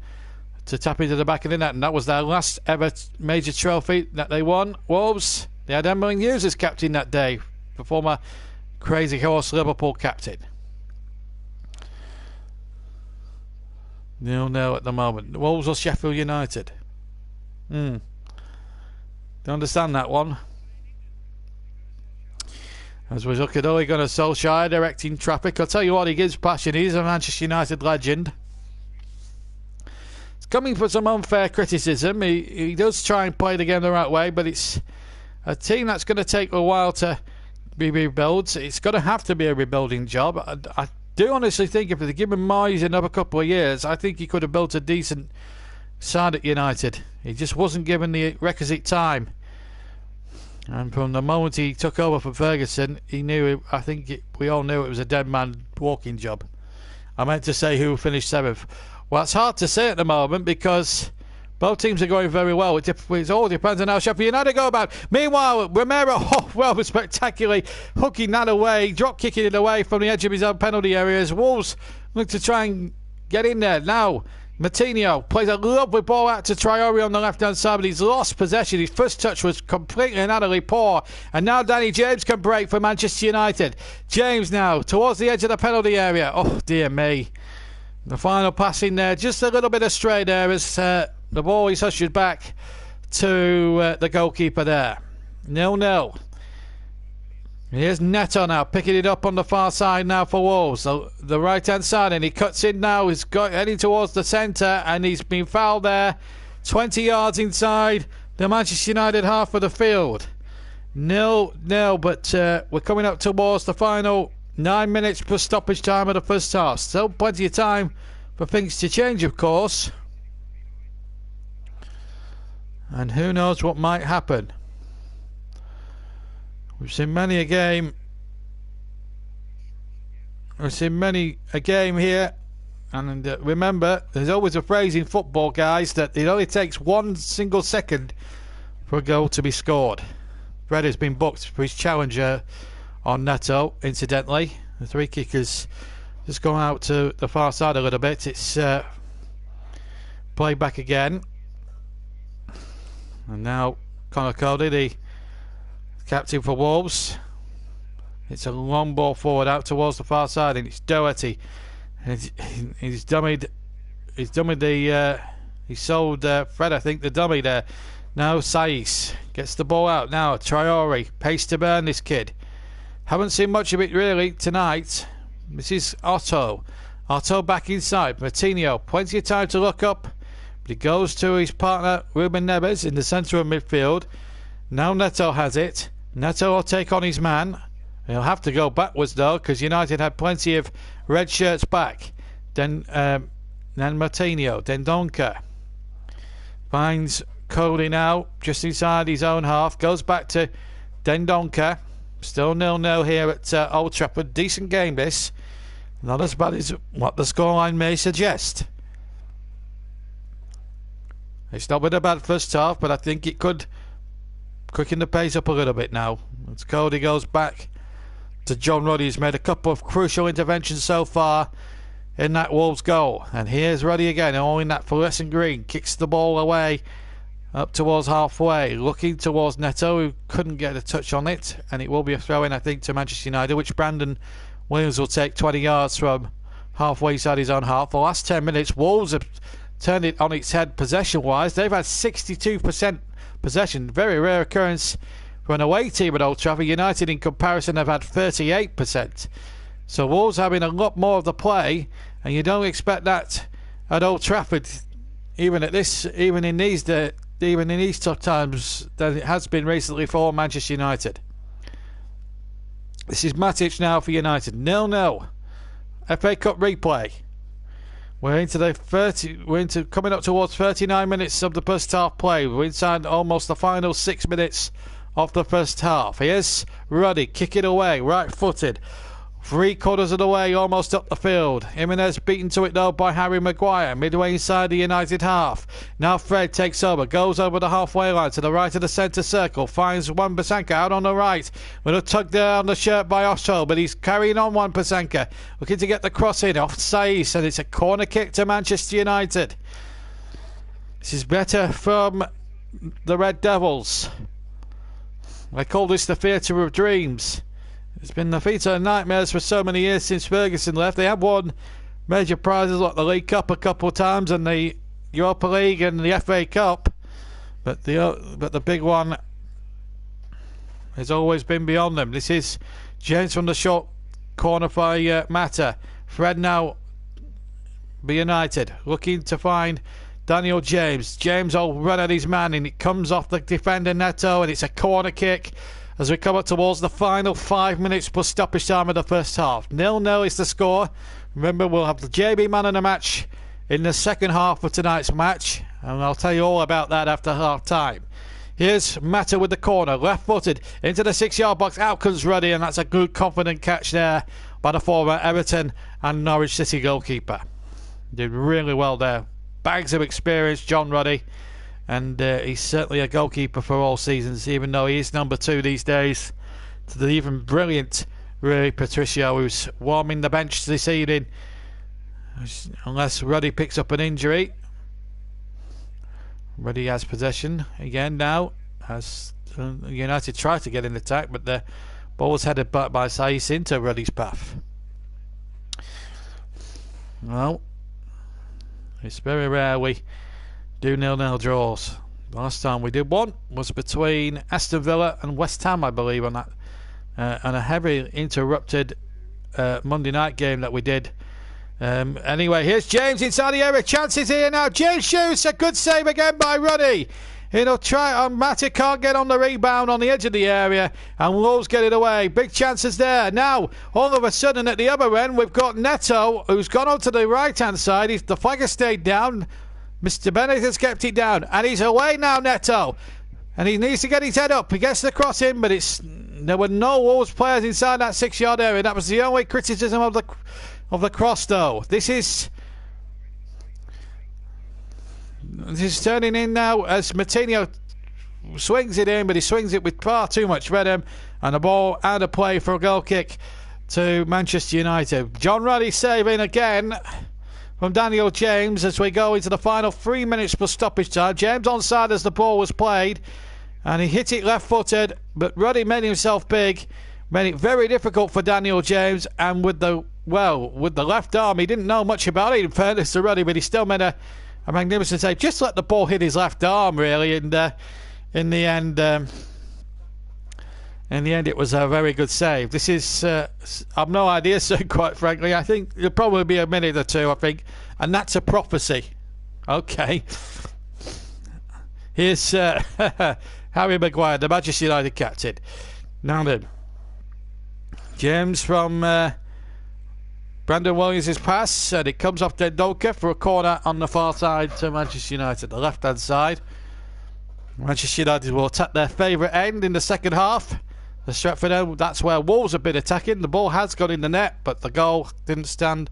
to tap into the back of the net, and that was their last ever major trophy that they won. Wolves, they had Emlyn Hughes as captain that day, the former Crazy Horse Liverpool captain. 0-0 at the moment. Wolves or Sheffield United? Don't understand that one. As we look at Ole Gunnar Solskjaer directing traffic, I'll tell you what, he gives passion. He's a Manchester United legend. It's coming for some unfair criticism. He does try and play the game the right way, but it's a team that's going to take a while to be rebuilt. It's going to have to be a rebuilding job. I do honestly think if they give him Moyes another couple of years, I think he could have built a decent side at United. He just wasn't given the requisite time. And from the moment he took over from Ferguson, he knew. We all knew it was a dead man walking job. I meant to say who finished 7th. Well, it's hard to say at the moment because both teams are going very well. It all depends on how Sheffield United go about. Meanwhile, Romero, spectacularly hooking that away, drop kicking it away from the edge of his own penalty area as Wolves look to try and get in there. Now, Martinho plays a lovely ball out to Traore on the left-hand side, but he's lost possession. His first touch was completely and utterly poor. And now Danny James can break for Manchester United. James now towards the edge of the penalty area. Oh, dear me. The final pass in there, just a little bit astray there as the ball is ushered back to the goalkeeper there. 0-0. Here's Neto now, picking it up on the far side now for Wolves. So the right-hand side, and he cuts in now. He's heading towards the centre, and he's been fouled there. 20 yards inside the Manchester United half of the field. 0-0, but we're coming up towards the final 9 minutes plus stoppage time of the first half. Still plenty of time for things to change, of course. And who knows what might happen. We've seen many a game. We've seen many a game here. And remember, there's always a phrase in football, guys, that it only takes 1 single second for a goal to be scored. Fred has been booked for his challenger on Neto, incidentally. The free kick has just gone out to the far side a little bit. It's played back again. And now Conor Cody, the captain for Wolves. It's a long ball forward out towards the far side, and it's Doherty. He's dummied the he sold Fred, I think, the dummy there. Now Saiss gets the ball out. Now Traore, pace to burn this kid. Haven't seen much of it really tonight. This is Otto back inside. Martinho, plenty of time to look up, but he goes to his partner Ruben Neves in the centre of midfield. Now Neto has it. Neto will take on his man. He'll have to go backwards though, because United had plenty of red shirts back. Then Martinho, Dendoncker finds Cody now just inside his own half. Goes back to Dendoncker. Still 0-0 here at Old Trafford. Decent game this. Not as bad as what the scoreline may suggest. It's not been a bad first half, but I think it could quicken the pace up a little bit now. As Cody goes back to John Ruddy, who's made a couple of crucial interventions so far in that Wolves goal. And here's Ruddy again, all in that fluorescent green. Kicks the ball away up towards halfway, looking towards Neto, who couldn't get a touch on it. And it will be a throw-in, I think, to Manchester United, which Brandon Williams will take 20 yards from halfway inside his own half. The last 10 minutes, Wolves have turned it on its head possession-wise. They've had 62% possession. Very rare occurrence for an away team at Old Trafford. United, in comparison, have had 38%. So Wolves having a lot more of the play, and you don't expect that at Old Trafford. even in these tough times than it has been recently for Manchester United. This is Matic now for United. 0-0. FA Cup replay. We're coming up towards 39 minutes of the first half play. We're inside almost the final 6 minutes of the first half. Here's Ruddy, kick it away, right-footed. 3/4 of the way, almost up the field. Jimenez beaten to it though by Harry Maguire, midway inside the United half. Now Fred takes over, goes over the halfway line to the right of the centre circle, finds Wan-Bissaka out on the right. With a tug there on the shirt by Osho, but he's carrying on Wan-Bissaka, looking to get the cross in off Saiz, and it's a corner kick to Manchester United. This is better from the Red Devils. I call this the theatre of dreams. It's been the theatre of nightmares for so many years since Ferguson left. They have won major prizes like the League Cup a couple of times and the Europa League and the FA Cup, but the big one has always been beyond them. This is James from the short corner by Mata. Fred now be United, looking to find Daniel James. James will run at his man, and it comes off the defender Neto, and it's a corner kick as we come up towards the final 5 minutes plus stoppage time of the first half. 0-0 is the score. Remember, we'll have the JB man of the match in the second half of tonight's match, and I'll tell you all about that after half time. Here's Mata with the corner, left-footed into the 6-yard box. Out comes Ruddy, and that's a good confident catch there by the former Everton and Norwich City goalkeeper. Did really well there. Bags of experience, John Ruddy, and he's certainly a goalkeeper for all seasons, even though he is number 2 these days to the even brilliant Rui Patricio, who's warming the bench this evening, unless Ruddy picks up an injury. Ruddy has possession again now, as United try to get in attack, but the ball was headed back by Saiz into Ruddy's path. Well, it's very rare we do 0-0 draws. Last time we did one was between Aston Villa and West Ham, I believe, on that, and a heavily interrupted Monday night game that we did. Anyway, here's James inside the area. Chances here now. James shoots. A good save again by Ruddy. He'll try. Matic can't get on the rebound on the edge of the area, and Wolves get it away. Big chances there. Now, all of a sudden, at the other end, we've got Neto, who's gone on to the right-hand side. The flag has stayed down. Mr. Bennett has kept it down, and he's away now, Neto. And he needs to get his head up. He gets the cross in, but there were no Wolves players inside that 6-yard area. That was the only criticism of the cross, though. This is turning in now as Martinho swings it in, but he swings it with far too much rhythm, and the ball out of play for a goal kick to Manchester United. John Ruddy saving again from Daniel James as we go into the final 3 minutes plus stoppage time. James onside as the ball was played, and he hit it left-footed, but Ruddy made himself big, made it very difficult for Daniel James, and with the left arm, he didn't know much about it, in fairness to Ruddy, but he still made a magnificent save. Just let the ball hit his left arm, really, and in the end, it was a very good save. This is, I've no idea, sir, quite frankly. I think it'll probably be a minute or two, I think, and that's a prophecy. Okay. Here's Harry Maguire, the Manchester United captain. Now then, James from Brandon Williams' pass, and it comes off Dendoncker for a corner on the far side to Manchester United, the left-hand side. Manchester United will attack their favourite end in the second half. The Stratford end, that's where Wolves have been attacking. The ball has gone in the net, but the goal didn't stand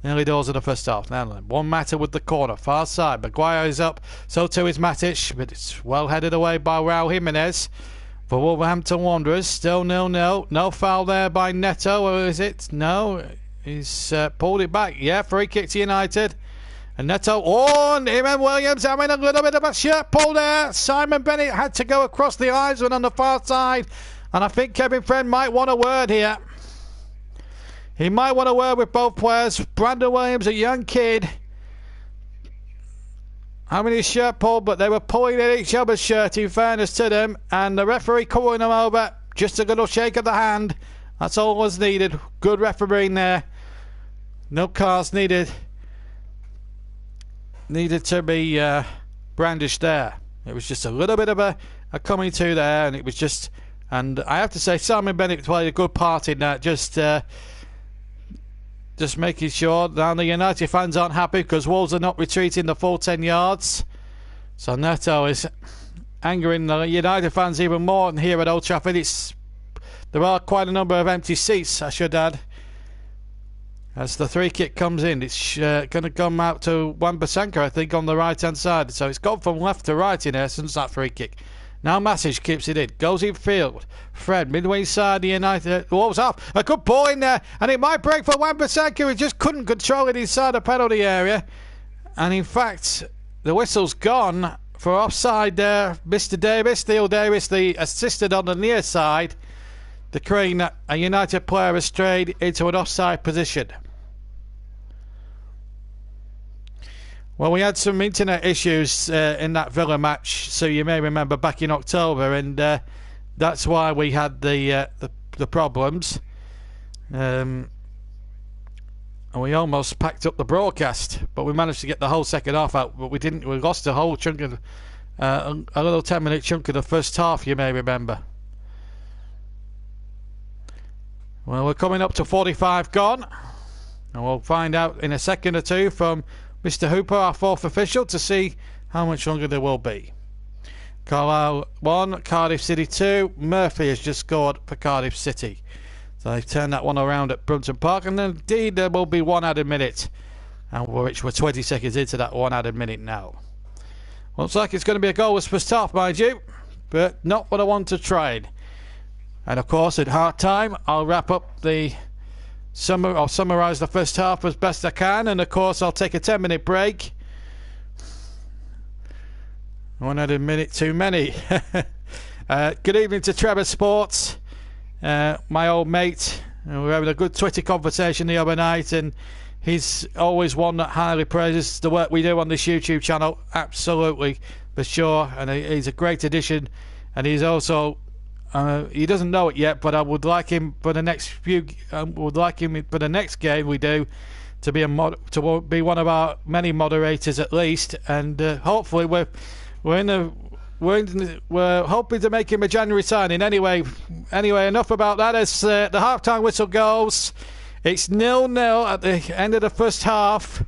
early doors of the first half. Now, one Mata with the corner, far side. Maguire is up, so too is Matic, but it's well headed away by Raul Jimenez for Wolverhampton Wanderers. Still 0-0. No foul there by Neto, or is it? No, he's pulled it back. Yeah, free kick to United. And Neto, and Eamon Williams having a little bit of a shirt pull there. Simon Bennett had to go across the linesman on the far side. And I think Kevin Friend might want a word here. He might want a word with both players. Brandon Williams, a young kid, having his shirt pulled, but they were pulling at each other's shirt, in fairness to them. And the referee calling them over. Just a little shake of the hand. That's all was needed. Good refereeing there. No cards needed. needed to be brandished there. It was just a little bit of a coming to there, and it was just. And I have to say, Simon Bennett played a good part in that. Just making sure that the United fans aren't happy because Wolves are not retreating the full 10 yards. So Neto is angering the United fans even more. And here at Old Trafford, there are quite a number of empty seats, I should add. As the free kick comes in, it's going to come out to Wan-Bissaka, I think, on the right-hand side. So it's gone from left to right in essence, that free kick. Now Matic keeps it in, goes in field. Fred, midway inside the United Wolves off. A good ball in there, and it might break for Wan-Bissaka, who just couldn't control it inside the penalty area. And in fact, the whistle's gone for offside there. Mr. Davis, Theo Davis, the assistant on the near side, declaring that a United player has strayed into an offside position. Well, we had some internet issues in that Villa match, so you may remember back in October, and that's why we had the problems. And we almost packed up the broadcast, but we managed to get the whole second half out. But we didn't. We lost a whole chunk of a little 10-minute chunk of the first half. You may remember. Well, we're coming up to 45 gone, and we'll find out in a second or two from Mr. Hooper, our fourth official, to see how much longer there will be. Carlisle 1, Cardiff City 2. Murphy has just scored for Cardiff City. So they've turned that one around at Brunton Park, and indeed there will be one added minute, and which we're 20 seconds into that one added minute now. Looks like it's going to be a goalless first half, mind you, but not what I want to trade. And of course, at half time, I'll wrap up I'll summarise the first half as best I can, and of course I'll take a 10-minute break. 100 minute too many. Good evening to Trevor Sports, my old mate. We were having a good Twitter conversation the other night, and he's always one that highly praises the work we do on this YouTube channel. Absolutely, for sure, and he's a great addition. And he's also he doesn't know it yet, but I would like him for the next for the next game we do to be one of our many moderators at least, and hopefully we're hoping to make him a January signing. Anyway, enough about that. As the half-time whistle goes, it's 0-0 at the end of the first half.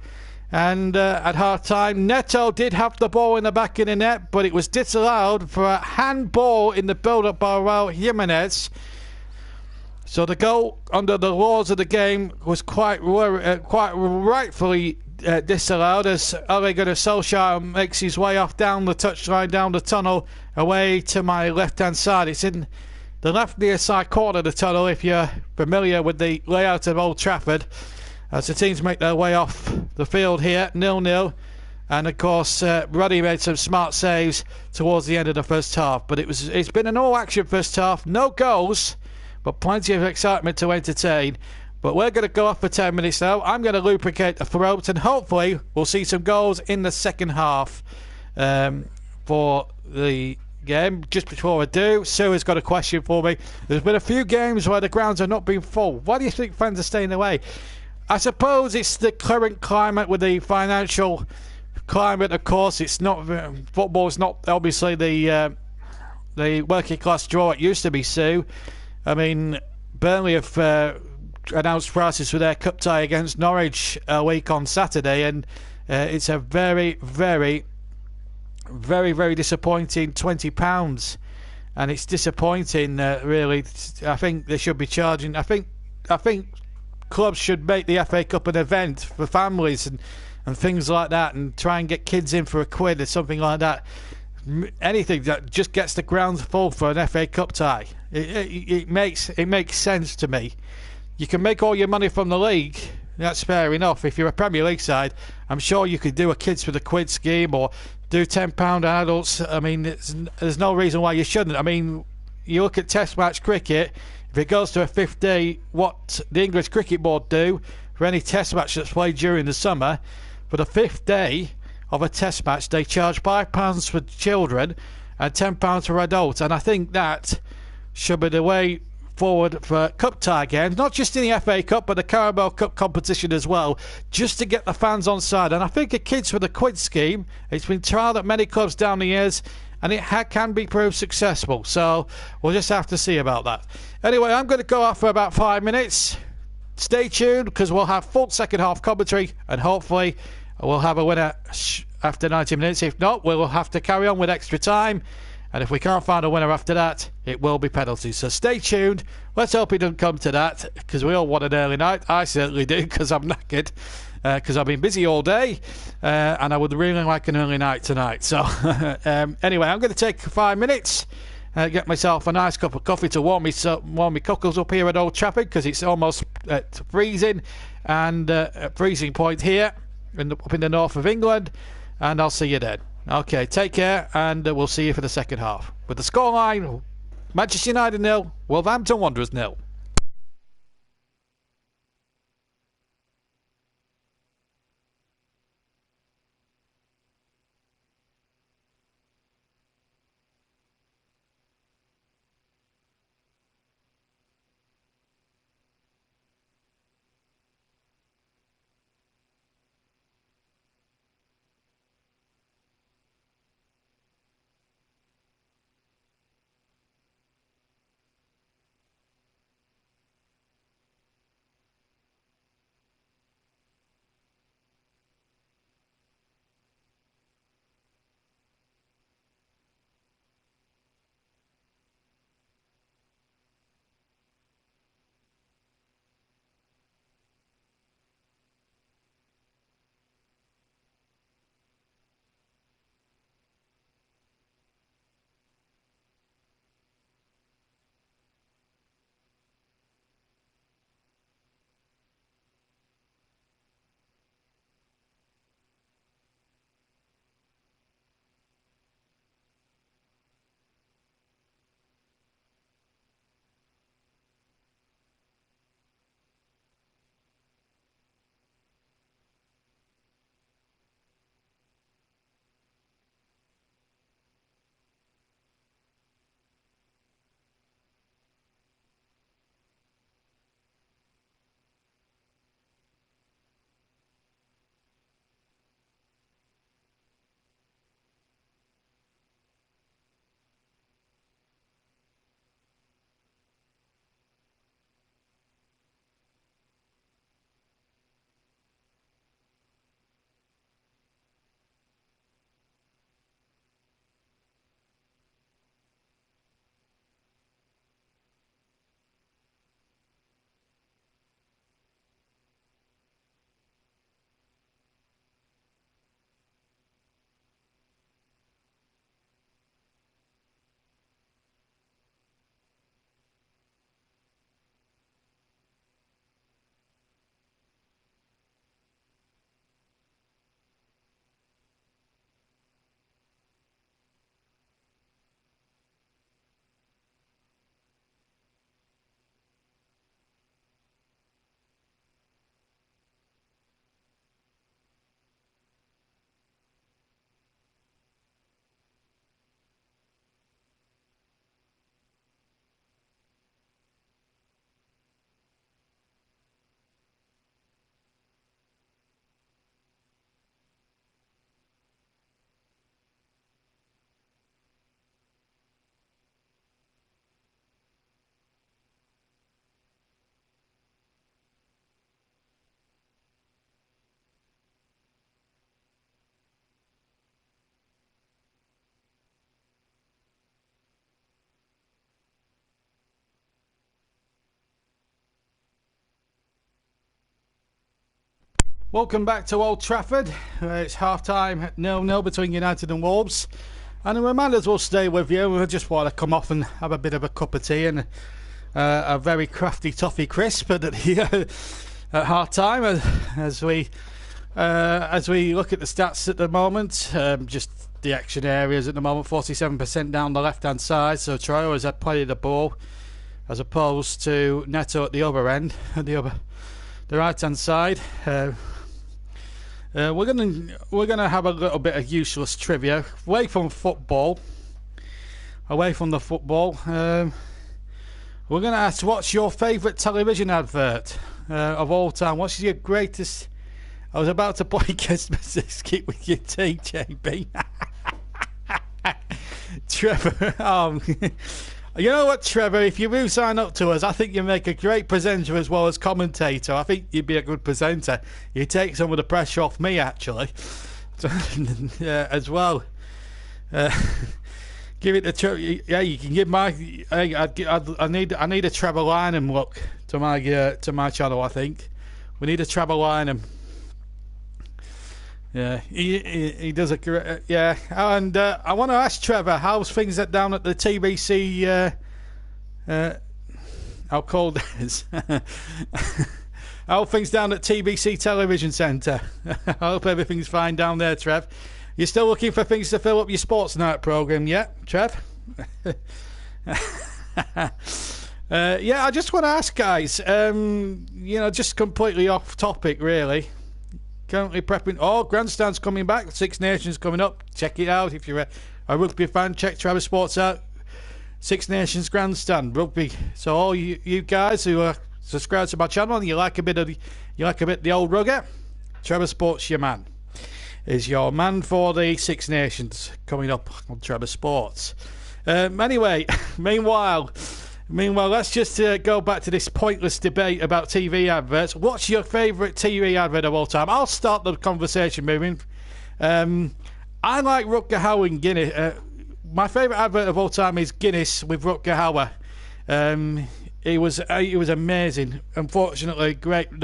And at half-time, Neto did have the ball in the back of the net, but it was disallowed for a handball in the build-up by Raul Jimenez. So the goal, under the laws of the game, was quite rightfully disallowed, as Ole Gunnar Solskjaer makes his way off down the touchline, down the tunnel, away to my left-hand side. It's in the left near side corner of the tunnel, if you're familiar with the layout of Old Trafford. As the teams make their way off the field here, 0-0. And of course, Ruddy made some smart saves towards the end of the first half. But it's been an all-action first half. No goals, but plenty of excitement to entertain. But we're going to go off for 10 minutes now. I'm going to lubricate the throat, and hopefully we'll see some goals in the second half for the game. Just before I do, Sue has got a question for me. There's been a few games where the grounds have not been full. Why do you think fans are staying away? I suppose it's the current climate with the financial climate. Of course, it's not football's not obviously the working class draw it used to be. Sue, I mean, Burnley have announced prices for their cup tie against Norwich a week on Saturday, and it's a very, very, very, very disappointing £20, and it's disappointing. Really, I think they should be charging. I think clubs should make the FA Cup an event for families and things like that, and try and get kids in for £1 or something like that. Anything that just gets the grounds full for an FA Cup tie. It makes sense to me. You can make all your money from the league. That's fair enough. If you're a Premier League side, I'm sure you could do a kids for the quid scheme or do £10 adults. I mean, there's no reason why you shouldn't. I mean, you look at Test match cricket. If it goes to a fifth day, what the English Cricket Board do for any Test match that's played during the summer, for the fifth day of a Test match, they charge £5 for children and £10 for adults. And I think that should be the way forward for cup tie games, not just in the FA Cup but the Carabao Cup competition as well, just to get the fans on side. And I think a Kids for the Quid scheme, it's been trialled at many clubs down the years, and it can be proved successful. So we'll just have to see about that. Anyway, I'm going to go off for about 5 minutes. Stay tuned, because we'll have full second half commentary, and hopefully we'll have a winner after 90 minutes. If not, we'll have to carry on with extra time. And if we can't find a winner after that, it will be penalties. So stay tuned. Let's hope it doesn't come to that, because we all want an early night. I certainly do, because I'm knackered, because I've been busy all day, and I would really like an early night tonight. So anyway, I'm going to take 5 minutes, get myself a nice cup of coffee to warm me cockles up here at Old Trafford, because it's almost freezing, and at freezing point here up in the north of England, and I'll see you then. Okay, take care, and we'll see you for the second half. With the scoreline, Manchester United 0, Wolverhampton Wanderers 0. Welcome back to Old Trafford. It's half-time 0-0 between United and Wolves. And the reminders will stay with you. We just want to come off and have a bit of a cup of tea and a very crafty toffee crisp at half-time as we look at the stats at the moment. Just the action areas at the moment, 47% down the left-hand side. So Troy has had plenty of the ball, as opposed to Neto at the other end, at the right-hand side. We're gonna have a little bit of useless trivia away from the football. We're We're going to ask, what's your favourite television advert of all time? What's your greatest... I was about to play Guess Skip with your tea, JB. Trevor, you know what, Trevor? If you do sign up to us, I think you make a great presenter as well as commentator. I think you'd be a good presenter. You take some of the pressure off me, actually, as well. Give it to Trevor. Yeah, you can give my. I need a Trevor Lynham look to my channel. I think we need a Trevor Lynham. Yeah, he does a great. Yeah, and I want to ask Trevor, how's things down at the TBC? How cold it is? How things down at TBC Television Centre? I hope everything's fine down there, Trev. You're still looking for things to fill up your sports night programme, yeah, Trev? Yeah, I just want to ask, guys. Just completely off topic, really. Currently prepping. Oh, Grandstand's coming back. Six Nations coming up. Check it out if you're a rugby fan. Check Trevor Sports out. Six Nations Grandstand rugby. So all you guys who are subscribed to my channel and you like a bit of the old rugger, Trevor Sports your man. Is your man for the Six Nations coming up on Trevor Sports. Anyway, meanwhile, let's just go back to this pointless debate about TV adverts. What's your favourite TV advert of all time? I'll start the conversation moving. I like Rutger Hauer and Guinness. My favourite advert of all time is Guinness with Rutger Hauer. He was amazing. Unfortunately, the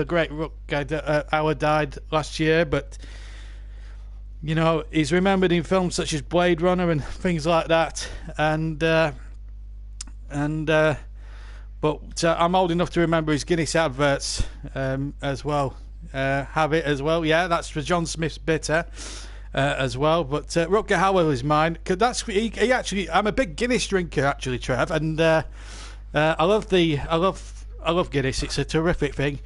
great Rutger Hauer died last year, but you know he's remembered in films such as Blade Runner and things like that. But I'm old enough to remember his Guinness adverts as well. Have it as well. Yeah, that's for John Smith's bitter as well. But Rutger Hauer is mine. Cause he actually. I'm a big Guinness drinker actually, Trev, and I love Guinness. It's a terrific thing.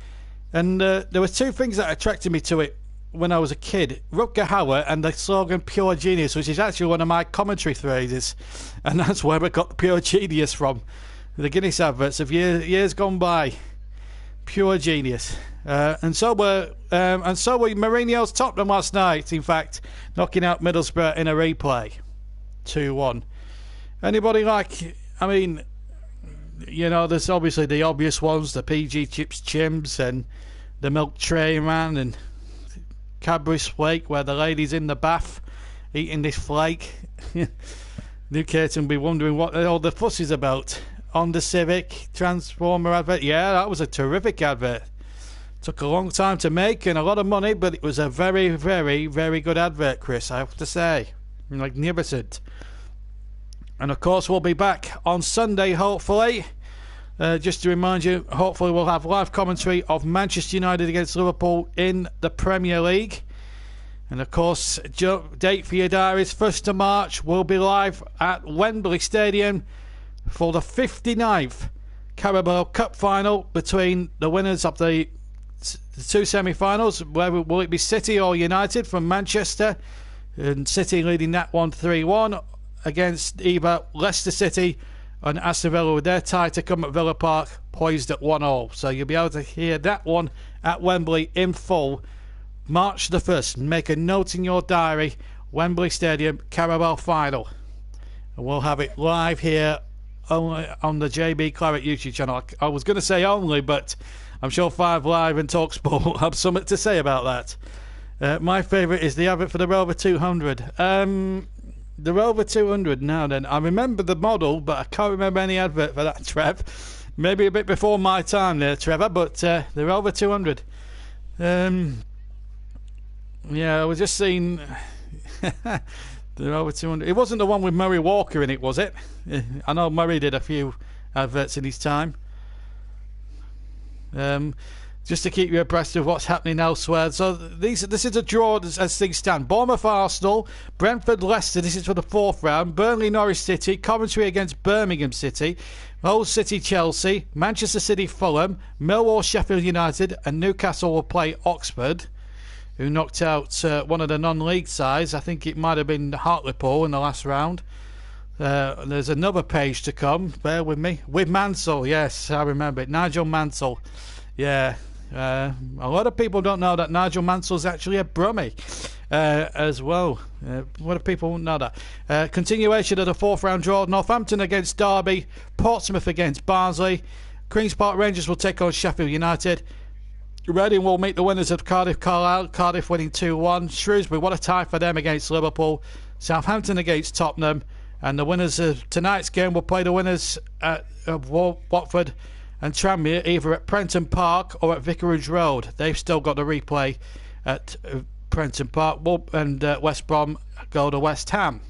And there were two things that attracted me to it when I was a kid: Rutger Hauer and the slogan "Pure Genius," which is actually one of my commentary phrases, and that's where I got the Pure Genius from. The Guinness adverts of years gone by. Pure genius. And so were Mourinho's Tottenham last night, in fact, knocking out Middlesbrough in a replay. 2-1. Anybody like, I mean, you know, there's obviously the obvious ones, the PG Chips Chims and the Milk Tray Man and Cadbury's Flake, where the lady's in the bath eating this flake. New Kate will be wondering what all the fuss is about. Honda Civic Transformer advert. Yeah, that was a terrific advert. Took a long time to make and a lot of money, but it was a very, very, very good advert, Chris, I have to say. Magnificent. And of course we'll be back on Sunday, hopefully. Just to remind you, hopefully we'll have live commentary of Manchester United against Liverpool in the Premier League. And of course, date for your diaries, 1st of March, we'll be live at Wembley Stadium for the 59th Carabao Cup final between the winners of the two semi-finals. Will it be City or United from Manchester? And City leading that one 3-1 against either Leicester City and Aston Villa with their tie to come at Villa Park, poised at 1-1. So you'll be able to hear that one at Wembley in full, March the 1st. Make a note in your diary, Wembley Stadium Carabao final. And we'll have it live here only on the JB Claret YouTube channel. I was going to say only, but I'm sure 5 Live and TalkSport will have something to say about that. My favourite is the advert for the Rover 200. The Rover 200, now then. I remember the model, but I can't remember any advert for that, Trev. Maybe a bit before my time there, Trevor, but the Rover 200. Yeah, I was just seeing... The Rover 200. It wasn't the one with Murray Walker in it, was it? I know Murray did a few adverts in his time. Just to keep you abreast of what's happening elsewhere. So this is a draw as things stand. Bournemouth Arsenal, Brentford Leicester, this is for the 4th round. Burnley Norwich City, Coventry against Birmingham City, Hull City Chelsea, Manchester City Fulham, Millwall Sheffield United, and Newcastle will play Oxford, who knocked out one of the non-league sides. I think it might have been Hartlepool in the last round. There's another page to come. Bear with me. With Mansell, yes, I remember it. Nigel Mansell. Yeah. A lot of people don't know that Nigel Mansell's actually a Brummie as well. A lot of people won't know that. Continuation of the fourth round draw. Northampton against Derby. Portsmouth against Barnsley. Queen's Park Rangers will take on Sheffield United. Reading will meet the winners of Cardiff Carlisle. Cardiff winning 2-1. Shrewsbury, what a tie for them against Liverpool. Southampton against Tottenham. And the winners of tonight's game will play the winners of Watford and Tranmere either at Prenton Park or at Vicarage Road. They've still got the replay at Prenton Park. And West Brom go to West Ham.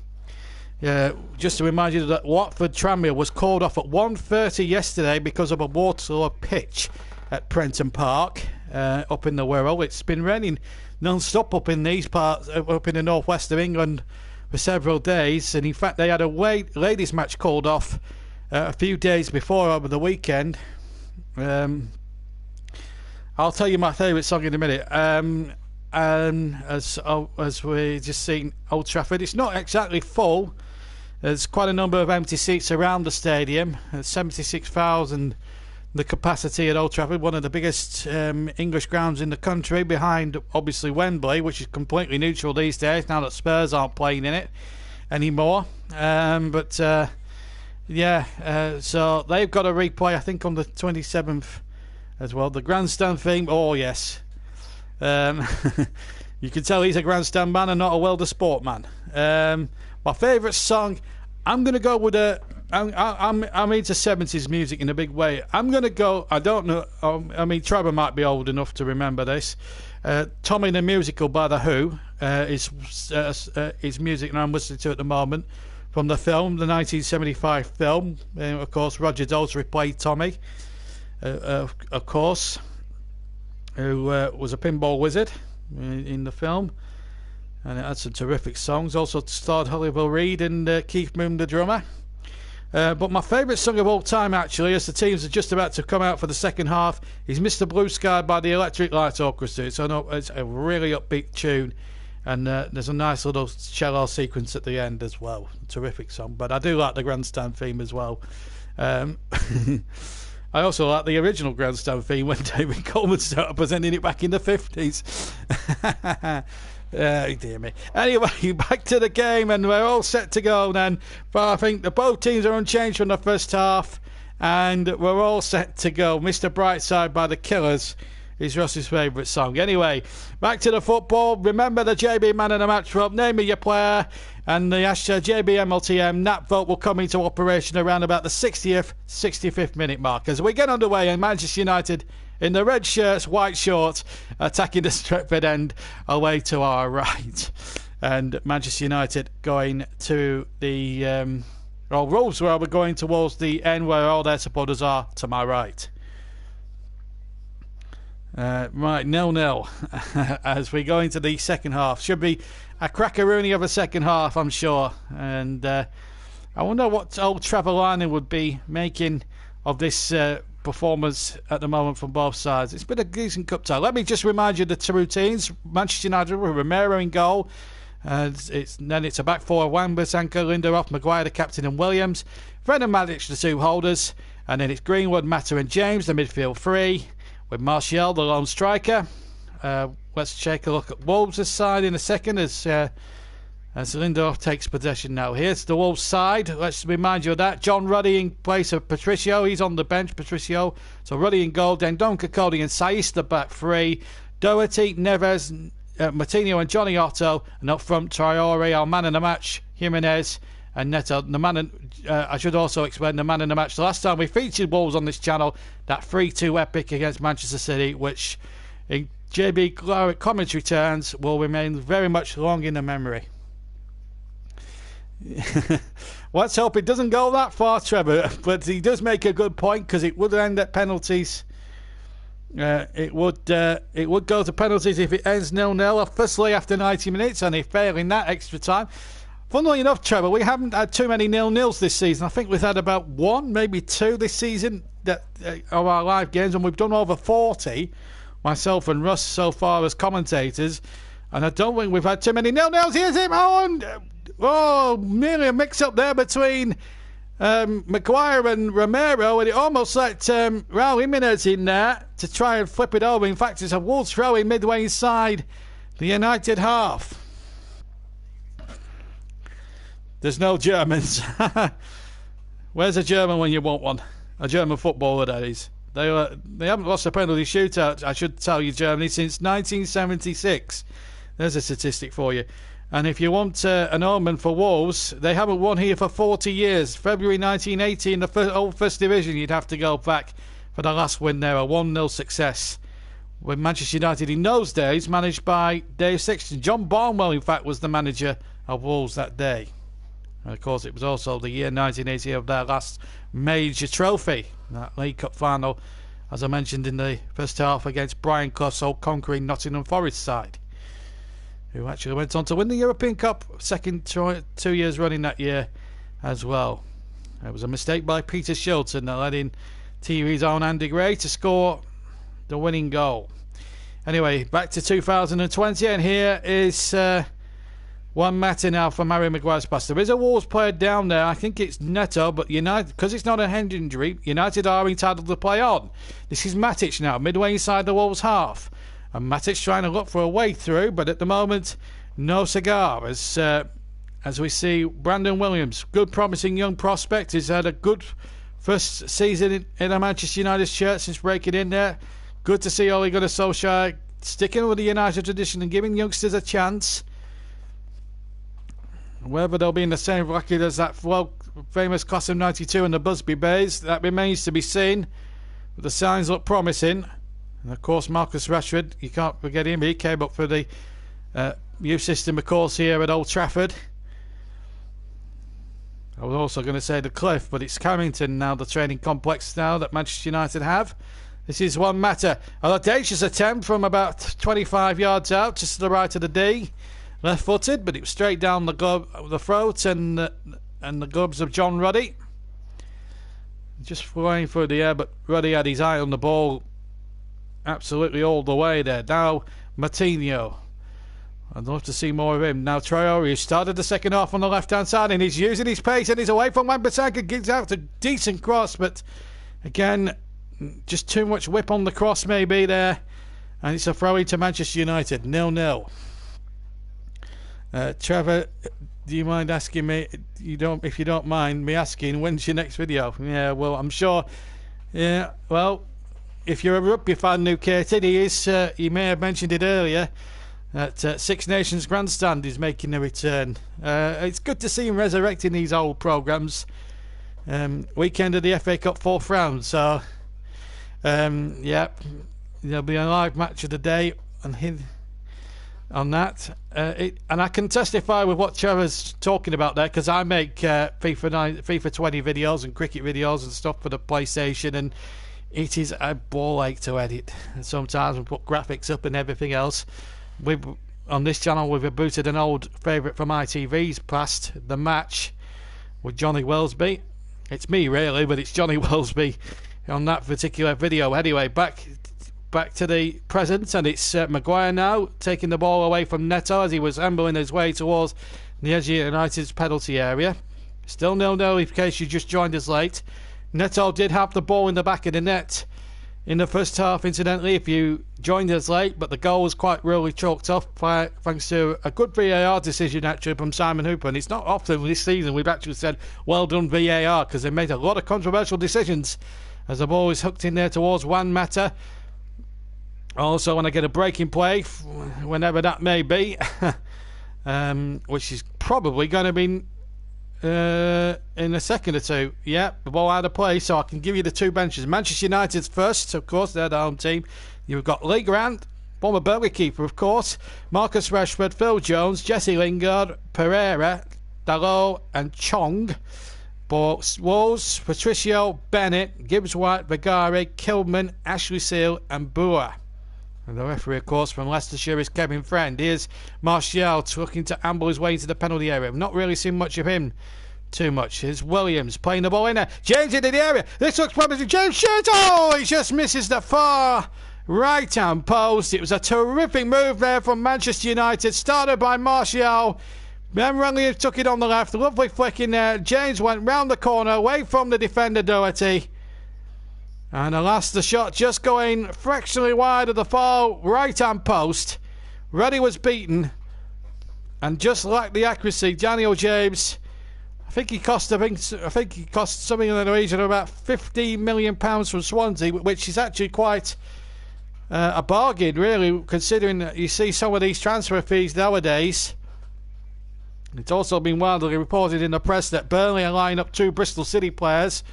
Just to remind you that Watford Tranmere was called off at 1:30 yesterday because of a waterlogged pitch at Prenton Park up in the Wirral. It's been raining non-stop up in these parts, up in the northwest of England for several days, and in fact they had a ladies match called off a few days before over the weekend. I'll tell you my favourite song in a minute. As we just seen Old Trafford, it's not exactly full. There's quite a number of empty seats around the stadium. 76,000 the capacity at Old Trafford, one of the biggest English grounds in the country, behind obviously Wembley, which is completely neutral these days now that Spurs aren't playing in it anymore. So they've got a replay, I think, on the 27th as well. The grandstand theme, oh yes. You can tell he's a grandstand man and not a Welder sport man. My favourite song, I'm going to go with I'm into 70s music in a big way. I'm going to go, I don't know, I mean, Trevor might be old enough to remember this. Tommy the Musical by The Who is music that I'm listening to at the moment from the film, the 1975 film. Of course, Roger Daltrey played Tommy, of course, who was a pinball wizard in the film. And it had some terrific songs. Also starred Oliver Reed and Keith Moon, the drummer. But my favourite song of all time, actually, as the teams are just about to come out for the second half, is Mr. Blue Sky by the Electric Light Orchestra. It's a really upbeat tune. And there's a nice little cello sequence at the end as well. Terrific song. But I do like the grandstand theme as well. I also like the original grandstand theme when David Coleman started presenting it back in the 50s. Dear me. Anyway, back to the game, and we're all set to go then. But I think both teams are unchanged from the first half, and we're all set to go. Mr. Brightside by the Killers is Ross's favourite song. Anyway, back to the football. Remember the JB Man of the Match vote. Name me your player, and the hashtag JBMLTM. That vote will come into operation around about the 65th minute mark as we get underway in Manchester United in the red shirts, white shorts, attacking the Stretford end away to our right. And Manchester United going to the Wolves, where we're going towards the end where all their supporters are to my right. Right, 0-0 as we go into the second half. Should be a crackaroony of a second half, I'm sure. And I wonder what old Trevor Lining would be making of this performance at the moment from both sides. It's been a decent cup tie. Let me just remind you the two routines. Manchester United with Romero in goal. It's a back four: Wan-Bissaka, Lindelof, Maguire the captain, and Williams. Fred and Matic the two holders, and then it's Greenwood, Mata, and James the midfield three, with Martial the lone striker. Let's take a look at Wolves' side in a second as Lindelof takes possession now. Here's the Wolves side. Let's remind you of that. John Ruddy in place of Patricio. He's on the bench, Patricio. So Ruddy in goal. Then Donker, Cody and Saiss the back three. Doherty, Neves, Martinho and Johnny Otto. And up front, Traore, our man in the match, Jimenez and Neto. I should also explain the man in the match. The last time we featured Wolves on this channel, that 3-2 epic against Manchester City, which in JB commentary terms will remain very much long in the memory. Let's hope it doesn't go that far, Trevor, but he does make a good point, because it would end at penalties. It would go to penalties if it ends 0-0, firstly after 90 minutes, and if failing that, extra time. Funnily enough, Trevor, we haven't had too many 0-0s this season. I think we've had about one, maybe two this season of our live games, and we've done over 40, myself and Russ so far as commentators, and I don't think we've had too many 0-0s. Here's him, and Oh, nearly a mix-up there between Maguire and Romero, and it almost let Raul Jimenez in there to try and flip it over. In fact, it's a Wolves throw in midway inside the United half. There's no Germans. Where's a German when you want one? A German footballer, that is. They haven't lost a penalty shootout, I should tell you, Germany, since 1976. There's a statistic for you. And if you want an omen for Wolves, they haven't won here for 40 years. February 1980 in the old First Division, you'd have to go back for the last win there, a 1-0 success. With Manchester United in those days, managed by Dave Sexton. John Barnwell, in fact, was the manager of Wolves that day. And of course, it was also the year 1980 of their last major trophy, that League Cup final, as I mentioned in the first half, against Brian Clough's old conquering Nottingham Forest side, who actually went on to win the European Cup second 2 years running that year as well. It was a mistake by Peter Shilton that led in TV's own Andy Gray to score the winning goal. Anyway, back to 2020, and here is one matter now for Harry Maguire's pass. There is a Wolves player down there. I think it's Neto, but United, because it's not a hand injury, United are entitled to play on. This is Matic now, midway inside the Wolves half. And Matic trying to look for a way through, but at the moment, no cigar. As we see, Brandon Williams, good promising young prospect. He's had a good first season in a Manchester United shirt since breaking in there. Good to see Ole Gunnar Solskjaer sticking with the United tradition and giving youngsters a chance. Whether they'll be in the same bracket as that famous class of 92 and the Busby Bays, that remains to be seen. But the signs look promising. And of course, Marcus Rashford, you can't forget him. He came up for the youth system, of course, here at Old Trafford. I was also going to say the Cliff, but it's Carrington now, the training complex now that Manchester United have. This is one matter. An audacious attempt from about 25 yards out, just to the right of the D. Left-footed, but it was straight down the throat and the gloves of John Ruddy. Just flying through the air, but Ruddy had his eye on the ball absolutely all the way there. Now Martinho. I'd love to see more of him. Now Traore, who started the second half on the left-hand side, and he's using his pace, and he's away from Wan-Bissaka. Gives out a decent cross, but again, just too much whip on the cross maybe there. And it's a throw-in to Manchester United, 0-0. Trevor, do you mind asking me? If you don't mind me asking, when's your next video? Yeah, well, I'm sure. Yeah, well, if you're a rugby fan, New Katie, he may have mentioned it earlier. That Six Nations Grandstand is making a return. It's good to see him resurrecting these old programmes. Weekend of the FA Cup fourth round, so yeah, there'll be a live match of the day on that. And I can testify with what Trevor's talking about there, because I make FIFA 20 videos and cricket videos and stuff for the PlayStation, and it is a ball ache to edit. And sometimes we put graphics up and everything else. On this channel we've rebooted an old favourite from ITV's past, The Match, with Johnny Wellesby. It's me really, but it's Johnny Wellesby on that particular video. Anyway, back to the present, and it's Maguire now taking the ball away from Neto as he was ambling his way towards the edge of United's penalty area. Still 0-0 in case you just joined us late. Neto did have the ball in the back of the net in the first half, incidentally, if you joined us late, but the goal was quite really chalked off thanks to a good VAR decision actually from Simon Hooper. And it's not often this season we've actually said well done VAR, because they made a lot of controversial decisions as the ball is hooked in there towards Juan Mata. Also, when I get a breaking play, whenever that may be, which is probably going to be in a second or two. Yeah, the ball out of play, so I can give you the two benches. Manchester United's first, of course, they're the home team. You've got Lee Grant, former Burnley keeper, of course, Marcus Rashford, Phil Jones, Jesse Lingard, Pereira, Dalot and Chong. Wolves, Patricio, Bennett, Gibbs-White, Vigari, Kilman, Ashley Seal and Boer. And the referee, of course, from Leicestershire is Kevin Friend. Here's Martial looking to amble his way into the penalty area. I've not really seen much of him too much. Here's Williams playing the ball in there. James into the area. This looks promising. James shoots. Oh, he just misses the far right-hand post. It was a terrific move there from Manchester United. Started by Martial. Ben Burnley took it on the left. Lovely flick in there. James went round the corner, away from the defender Doherty. And alas, the shot just going fractionally wide of the far right-hand post. Reddy was beaten. And just like the accuracy, Daniel James, I think he cost something in the region of about £15 million from Swansea, which is actually quite a bargain, really, considering that you see some of these transfer fees nowadays. It's also been widely reported in the press that Burnley are lining up 2 Bristol City players,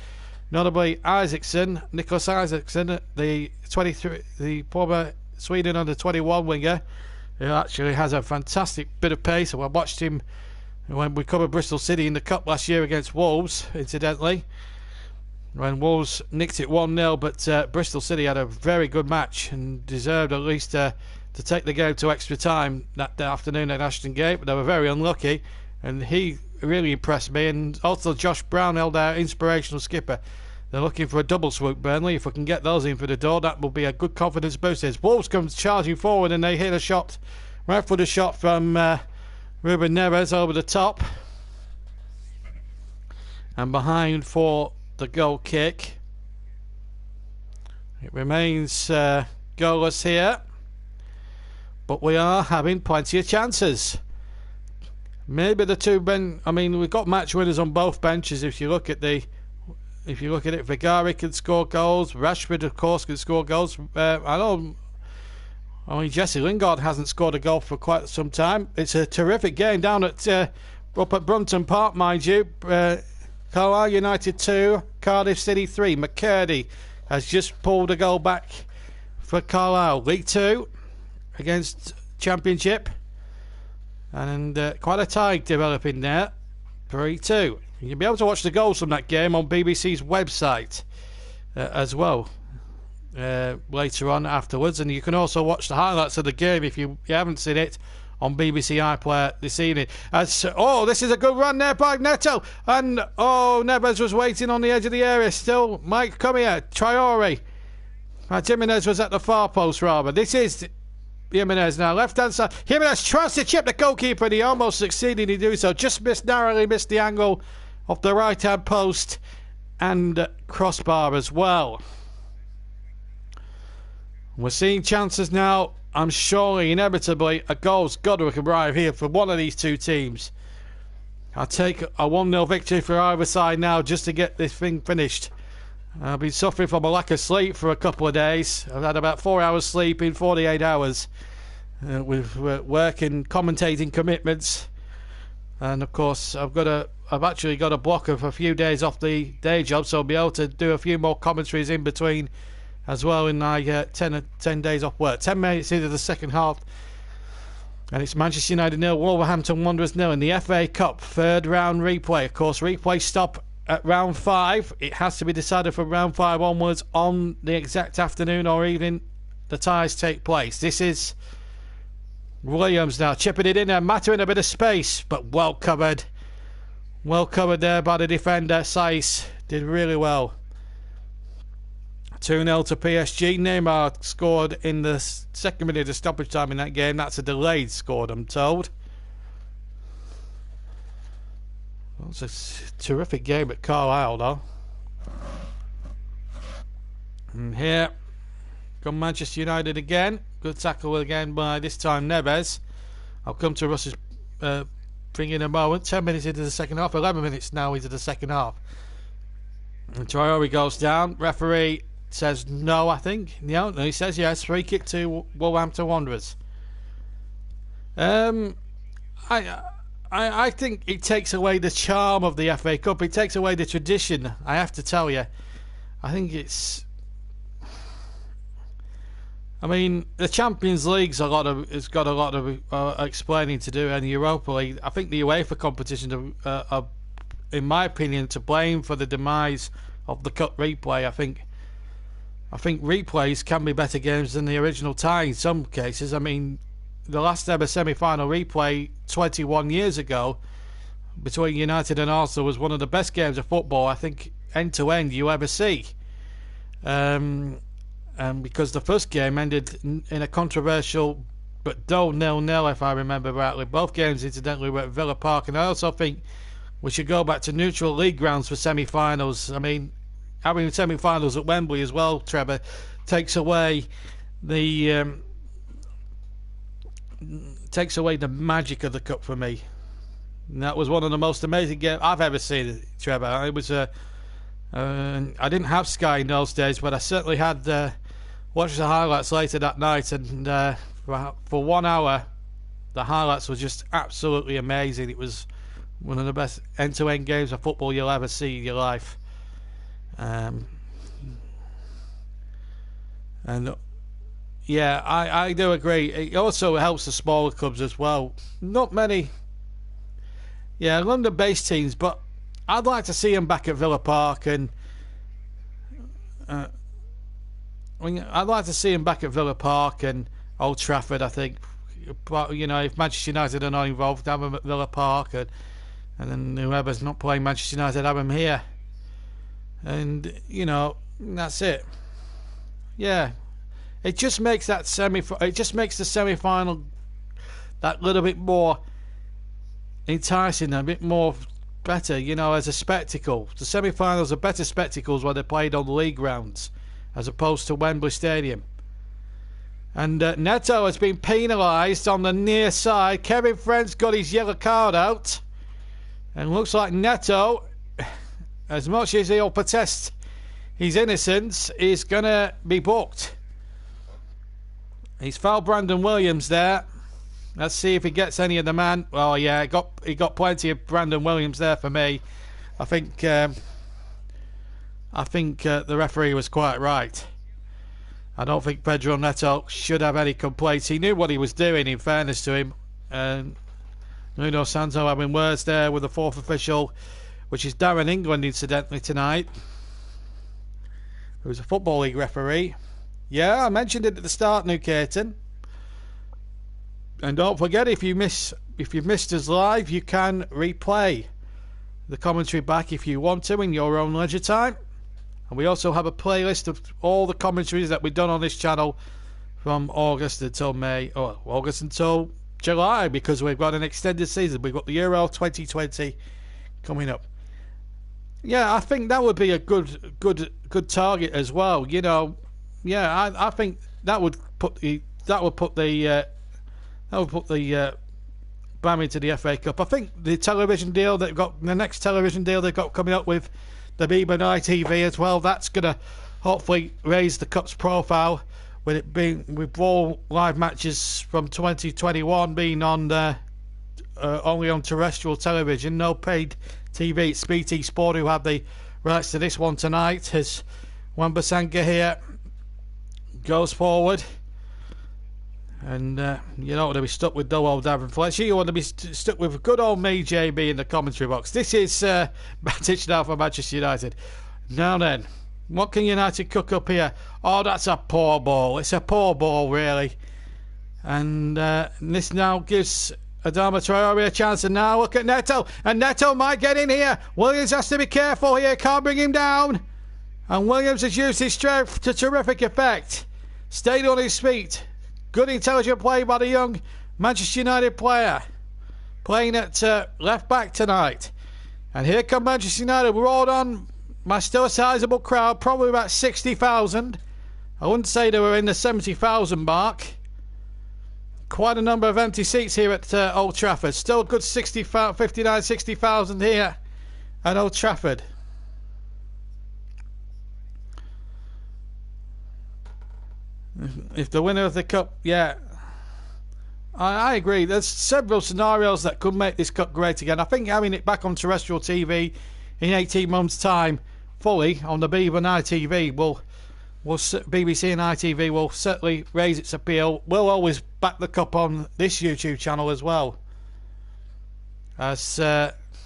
notably Nicholas Isaacson, the former Sweden under-21 winger, who actually has a fantastic bit of pace. I watched him when we covered Bristol City in the Cup last year against Wolves, incidentally, when Wolves nicked it 1-0, but Bristol City had a very good match and deserved at least to take the game to extra time that afternoon at Ashton Gate, but they were very unlucky, and he really impressed me. And also Josh Brownhill, their inspirational skipper. They're looking for a double swoop, Burnley. If we can get those in for the door, that will be a good confidence boost. As Wolves comes charging forward, and they hit a shot, right-footed shot from Ruben Neves over the top, and behind for the goal kick. It remains goalless here, but we are having plenty of chances. Maybe the two we've got match winners on both benches. If you look at it, Vigari can score goals. Rashford, of course, can score goals. Jesse Lingard hasn't scored a goal for quite some time. It's a terrific game down at up at Brunton Park, mind you. Carlisle United 2, Cardiff City 3. McCurdy has just pulled a goal back for Carlisle. League 2 against Championship. And quite a tie developing there. 3-2. You'll be able to watch the goals from that game on BBC's website as well later on afterwards. And you can also watch the highlights of the game if you haven't seen it on BBC iPlayer this evening. This is a good run there by Neto. And Neves was waiting on the edge of the area still. Mike, come here. Traore. Jimenez was at the far post rather. This is Jimenez now, left-hand side. Jimenez tries to chip the goalkeeper, and he almost succeeded in doing so. Just narrowly missed the angle of the right-hand post and crossbar as well. We're seeing chances now. I'm surely, inevitably, a goal's got to arrive here for one of these two teams. I'll take a 1-0 victory for either side now just to get this thing finished. I've been suffering from a lack of sleep for a couple of days. I've had about 4 hours sleep in 48 hours with work and commentating commitments. And of course, I've actually got a block of a few days off the day job, so I'll be able to do a few more commentaries in between as well in my 10 days off work. 10 minutes into the second half, and it's Manchester United 0, Wolverhampton Wanderers 0 in the FA Cup third round replay. Of course, replay stop at round 5. It has to be decided from round 5 onwards on the exact afternoon or evening the ties take place. This is Williams now chipping it in there, Mata in a bit of space, but well covered there by the defender. Saiss did really well. 2-0 to PSG. Neymar scored in the second minute of stoppage time in that game. That's a delayed score, I'm told. It's a terrific game at Carlisle, though. And here come Manchester United again. Good tackle again by, this time, Neves. I'll come to Russ's thing in a moment. 10 minutes into the second half. 11 minutes now into the second half. And Traore goes down. Referee says no, I think. No, he says yes. Free kick to Wolverhampton Wanderers. I think it takes away the charm of the FA Cup. It takes away the tradition, I have to tell you. I think it's... the Champions League's has got a lot of explaining to do, and the Europa League. I think the UEFA competitions are, in my opinion, to blame for the demise of the Cup replay. I think replays can be better games than the original tie in some cases. The last ever semi-final replay 21 years ago between United and Arsenal was one of the best games of football, I think, end-to-end you ever see. Because the first game ended in a controversial but Doe 0-0 if I remember rightly. Both games incidentally were at Villa Park, and I also think we should go back to neutral league grounds for semi-finals. I mean, having semi-finals at Wembley as well, Trevor, takes away the magic of the cup for me. And that was one of the most amazing games I've ever seen, Trevor. It was I didn't have Sky in those days, but I certainly had watched the highlights later that night, and for 1 hour the highlights were just absolutely amazing. It was one of the best end-to-end games of football you'll ever see in your life. And yeah, I do agree. It also helps the smaller clubs as well. Not many London-based teams, but I'd like to see them back at Villa Park, and I'd like to see him back at Villa Park and Old Trafford. I think, but you know, if Manchester United are not involved, have them at Villa Park, and then whoever's not playing Manchester United, have them here, and you know, that's it. Yeah, it just makes that the semi-final that little bit more enticing, a bit more better, you know, as a spectacle. The semi-finals are better spectacles when they're played on the league grounds as opposed to Wembley Stadium. And Neto has been penalised on the near side. Kevin Friend's got his yellow card out, and looks like Neto, as much as he'll protest his innocence, is going to be booked. He's fouled Brandon Williams there. Let's see if he gets any of the man. Oh yeah, he got plenty of Brandon Williams there for me. I think the referee was quite right. I don't think Pedro Neto should have any complaints. He knew what he was doing, in fairness to him. And Nuno Santo having words there with the fourth official, which is Darren England, incidentally, tonight, who's a Football League referee. Yeah, I mentioned it at the start, New Caton. And don't forget, if you've missed us live, you can replay the commentary back if you want to in your own leisure time. And we also have a playlist of all the commentaries that we've done on this channel from August until August until July, because we've got an extended season. We've got the Euro 2020 coming up. Yeah, I think that would be a good target as well. You know, yeah, I think that would put the BAM into the FA Cup. I think the television deal they've got, the next television deal they've got coming up with the BBN ITV as well, that's going to hopefully raise the Cup's profile, with it being, with all live matches from 2021 being on only on terrestrial television, no paid TV. It's BT Sport who have the rights to this one tonight, as Wan-Bissaka here goes forward. And you don't want to be stuck with dull old Darren Fletcher. You want to be stuck with good old me, JB, in the commentary box. This is Matic now for Manchester United. Now then, what can United cook up here? Oh, that's a poor ball. It's a poor ball, really. And this now gives Adama Traore a chance. And now look at Neto. And Neto might get in here. Williams has to be careful here. Can't bring him down. And Williams has used his strength to terrific effect. Stayed on his feet. Good intelligent play by the young Manchester United player, playing at left back tonight. And here come Manchester United, rolled on by still a sizable crowd, probably about 60,000. I wouldn't say they were in the 70,000 mark. Quite a number of empty seats here at Old Trafford. Still a good 59, 60,000 here at Old Trafford. If the winner of the Cup, yeah, I agree. There's several scenarios that could make this Cup great again. I think having it back on terrestrial TV in 18 months' time, fully on the BBN ITV, BBC and ITV will certainly raise its appeal. We'll always back the Cup on this YouTube channel as well. As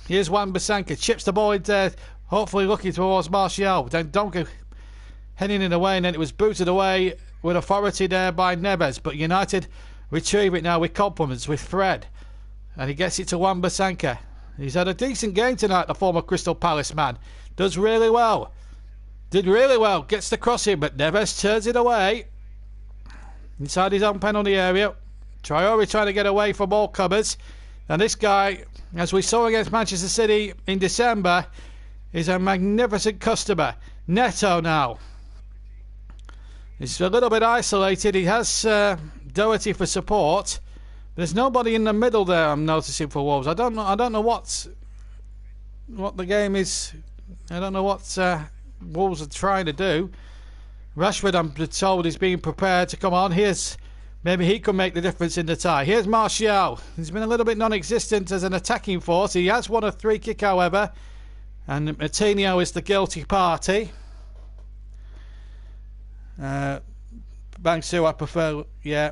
here's Wan-Bissaka, chips the ball in there, hopefully looking towards Martial. Then Donker heading in away, and then it was booted away with authority there by Neves, but United retrieve it now with compliments with Fred, and he gets it to Wan-Bissaka. He's had a decent game tonight, the former Crystal Palace man. Does really well. Did really well. Gets the cross in, but Neves turns it away inside his own penalty area. Traore trying to get away from all comers. And this guy, as we saw against Manchester City in December, is a magnificent customer. Neto now. He's a little bit isolated. He has Doherty for support. There's nobody in the middle there, I'm noticing, for Wolves. I don't know what the game is. I don't know what Wolves are trying to do. Rashford, I'm told, is being prepared to come on. Maybe he could make the difference in the tie. Here's Martial. He's been a little bit non-existent as an attacking force. He has won a free kick, however. And Martinho is the guilty party. Bangsu, I prefer, yeah.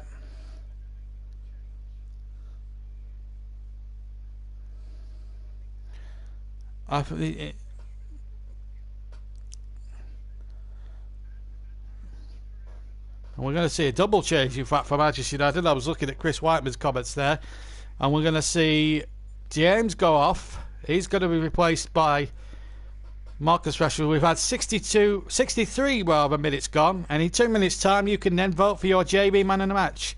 And we're going to see a double change, in fact, for Manchester United. I was looking at Chris Whiteman's comments there. And we're going to see James go off. He's going to be replaced by Marcus Rashford. We've had 63 minutes gone. And in 2 minutes' time, you can then vote for your JB man in the match.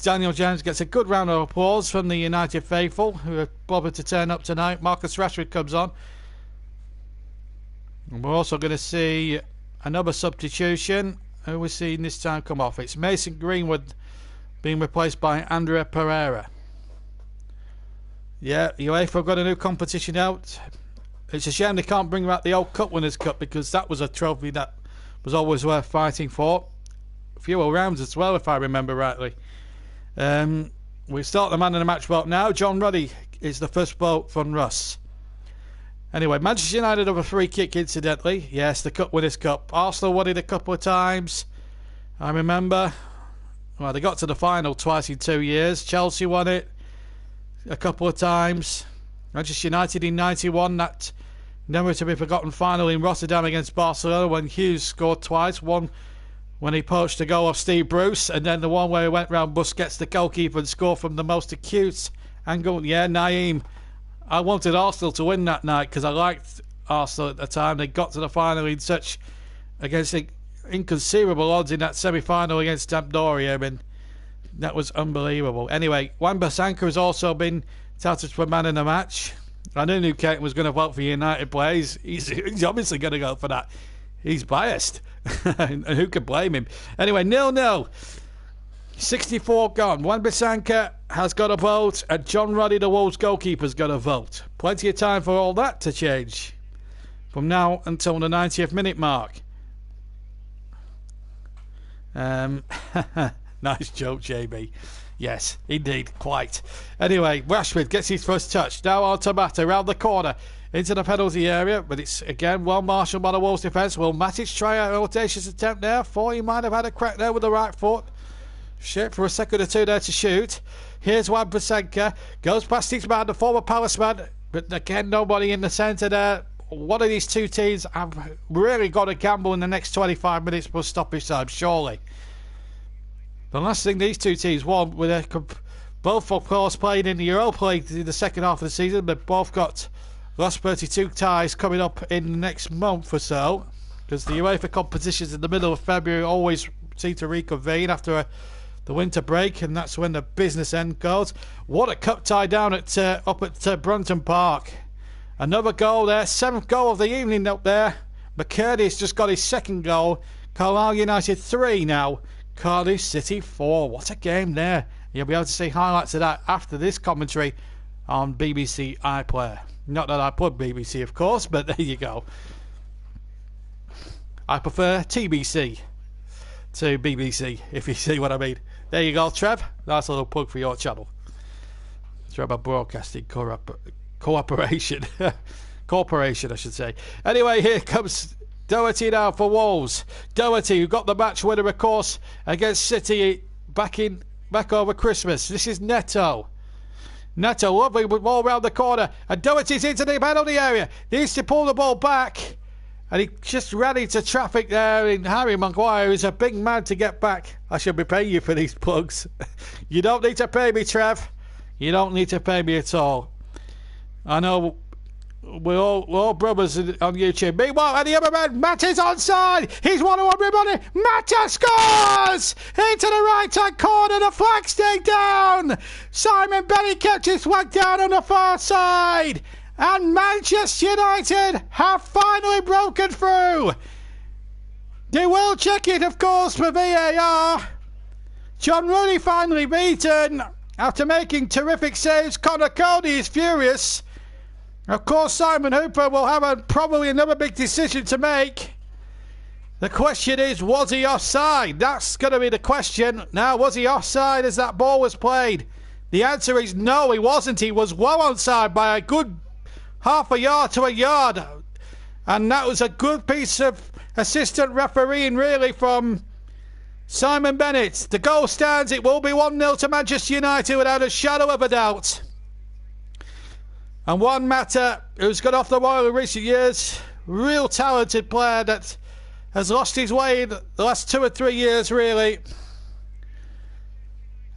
Daniel James gets a good round of applause from the United faithful who have bothered to turn up tonight. Marcus Rashford comes on. And we're also going to see another substitution. Who we're seeing this time come off? It's Mason Greenwood being replaced by Andrea Pereira. Yeah, UEFA have got a new competition out. It's a shame they can't bring back the old Cup Winners' Cup, because that was a trophy that was always worth fighting for. A few rounds as well, if I remember rightly. We start the man in the match vote now. John Ruddy is the first vote from Russ. Anyway, Manchester United have a free kick, incidentally. Yes, the Cup Winners' Cup. Arsenal won it a couple of times. I remember. Well, they got to the final twice in 2 years. Chelsea won it a couple of times. Manchester United in 91, that never to be forgotten final in Rotterdam against Barcelona when Hughes scored twice. One when he poached a goal off Steve Bruce, and then the one where he went round Busquets, the goalkeeper, and scored from the most acute angle. Yeah, Naeem. I wanted Arsenal to win that night because I liked Arsenal at the time. They got to the final in such against inconceivable odds in that semi-final against Sampdoria, and that was unbelievable. Anyway, Wan-Bissaka has also been touted for man in the match. I knew Newcastle was going to vote for United players. He's obviously going to go for that. He's biased, and who can blame him? Anyway, 0-0. 64 gone. Wan-Bissaka has got a vote, and John Ruddy, the Wolves goalkeeper's got a vote. Plenty of time for all that to change from now until the 90th minute mark. Nice joke, JB. Yes, indeed, quite. Anyway, Rashford gets his first touch. Now on to Mata, around the corner into the penalty area, but it's again well marshalled by the Wolves defence. Will Matic try a audacious attempt there? Thought he might have had a crack there with the right foot. Shit, for a second or two there to shoot. Here's Wan-Bissaka. Goes past his man, the former Palace man. But again, nobody in the centre there. One of these two teams have really got to gamble in the next 25 minutes plus stoppage time, surely. The last thing these two teams won, with both, of course, playing in the Europa League in the second half of the season. They've both got last 32 ties coming up in the next month or so. Because the UEFA competitions in the middle of February always seem to reconvene after the winter break, and that's when the business end goes. What a cup tie down at up at Brunton Park. Another goal there, 7th goal of the evening up there. McCurdy's just got his 2nd goal. Carlisle United 3 now. Cardiff City 4. What a game there. You'll be able to see highlights of that after this commentary on BBC iPlayer. Not that I plug BBC, of course, but there you go. I prefer TBC to BBC, if you see what I mean. There you go, Trev. Nice little plug for your channel. Trevor Broadcasting Cooperation. Corporation, I should say. Anyway, here comes Doherty now for Wolves. Doherty, who got the match winner, of course, against City back over Christmas. This is Neto. Neto, lovely ball round the corner. And Doherty's into the penalty area. Needs to pull the ball back. And he just ran into traffic there. And Harry Maguire is a big man to get back. I should be paying you for these plugs. You don't need to pay me, Trev. You don't need to pay me at all. I know we're all brothers on YouTube. Meanwhile, at the other end, Matt is onside. He's 1-1, everybody. Matt scores! Into the right-hand corner. The flag stayed down. Simon Bennett kept his flag down on the far side. And Manchester United have finally broken through. They will check it, of course, for VAR. John Rooney finally beaten after making terrific saves. Connor Cody is furious. Of course, Simon Hooper will have probably another big decision to make. The question is, was he offside? That's going to be the question. Now, was he offside as that ball was played? The answer is no, he wasn't. He was well onside by a good half a yard to a yard. And that was a good piece of assistant refereeing, really, from Simon Bennett. The goal stands. It will be 1-0 to Manchester United without a shadow of a doubt. And Juan Mata, who's got off the boil in recent years, real talented player that has lost his way in the last 2 or 3 years, really.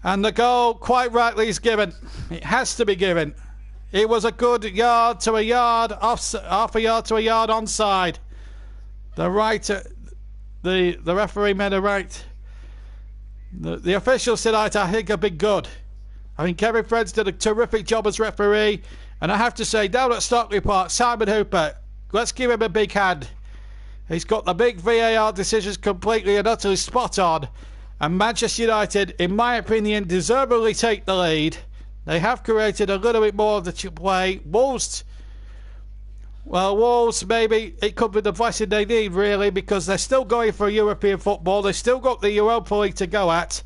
And the goal, quite rightly, is given. It has to be given. It was a good yard to a yard, half a yard to a yard onside. The referee made a right. The officials said, I think, have been good. I think Kevin Fred's did a terrific job as referee. And I have to say, down at Stockley Park, Simon Hooper, let's give him a big hand. He's got the big VAR decisions completely and utterly spot on. And Manchester United, in my opinion, deservedly take the lead. They have created a little bit more of the play. Wolves, maybe it could be the blessing they need, really, because they're still going for European football. They've still got the Europa League to go at.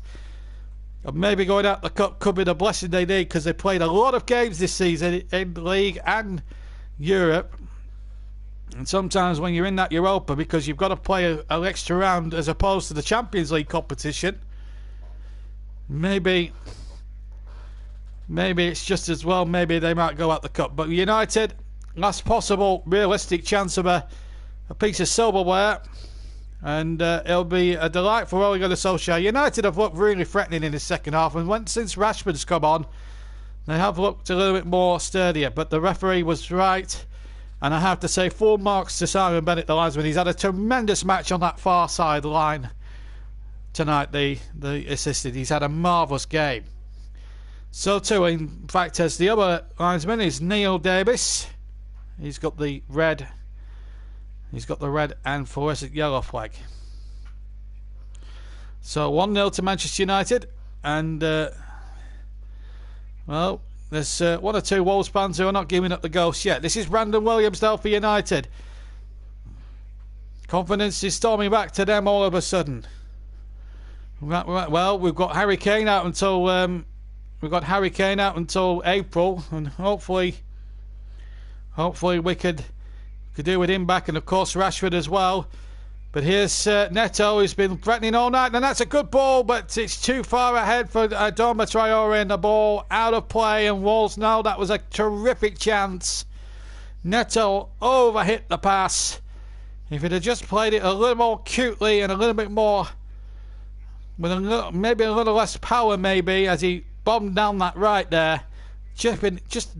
And maybe going out the cup could be the blessing they need, because they played a lot of games this season in the league and Europe. And sometimes when you're in that Europa, because you've got to play an extra round as opposed to the Champions League competition, maybe it's just as well, maybe they might go out the cup. But United, last possible realistic chance of a piece of silverware. And it'll be a delight for Ole Gunnar Solskjaer. United have looked really threatening in the second half. And since Rashford's come on, they have looked a little bit more sturdier. But the referee was right. And I have to say, full marks to Simon Bennett, the linesman. He's had a tremendous match on that far side line tonight, the assistant. He's had a marvellous game. So too, in fact, as the other linesman is Neil Davis. He's got the red and fluorescent yellow flag. So 1-0 to Manchester United. And, there's 1 or 2 Wolves fans who are not giving up the ghost yet. This is Brandon Williams, though, for United. Confidence is storming back to them all of a sudden. Well, we've got Harry Kane out until April, and hopefully we could do with him back, and of course Rashford as well. But here's Neto, who's been threatening all night, and that's a good ball, but it's too far ahead for Adama Traore, and the ball out of play, and Wolves know that was a terrific chance. Neto overhit the pass. If he'd have just played it a little more cutely and a little bit more, with maybe a little less power, maybe, as he bombed down that right there. Just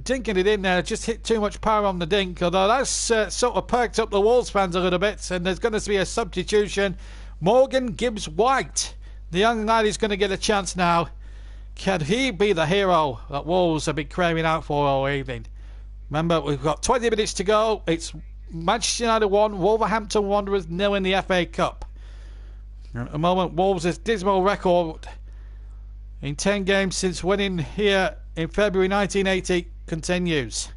dinking it in there, just hit too much power on the dink. Although that's sort of perked up the Wolves fans a little bit, and there's going to be a substitution. Morgan Gibbs-White, the young lad, is going to get a chance now. Can he be the hero that Wolves have been craving out for all evening? Remember, we've got 20 minutes to go. It's Manchester United 1, Wolverhampton Wanderers 0 in the FA Cup. At the moment, Wolves' dismal record in 10 games since winning here in February 1980 continues.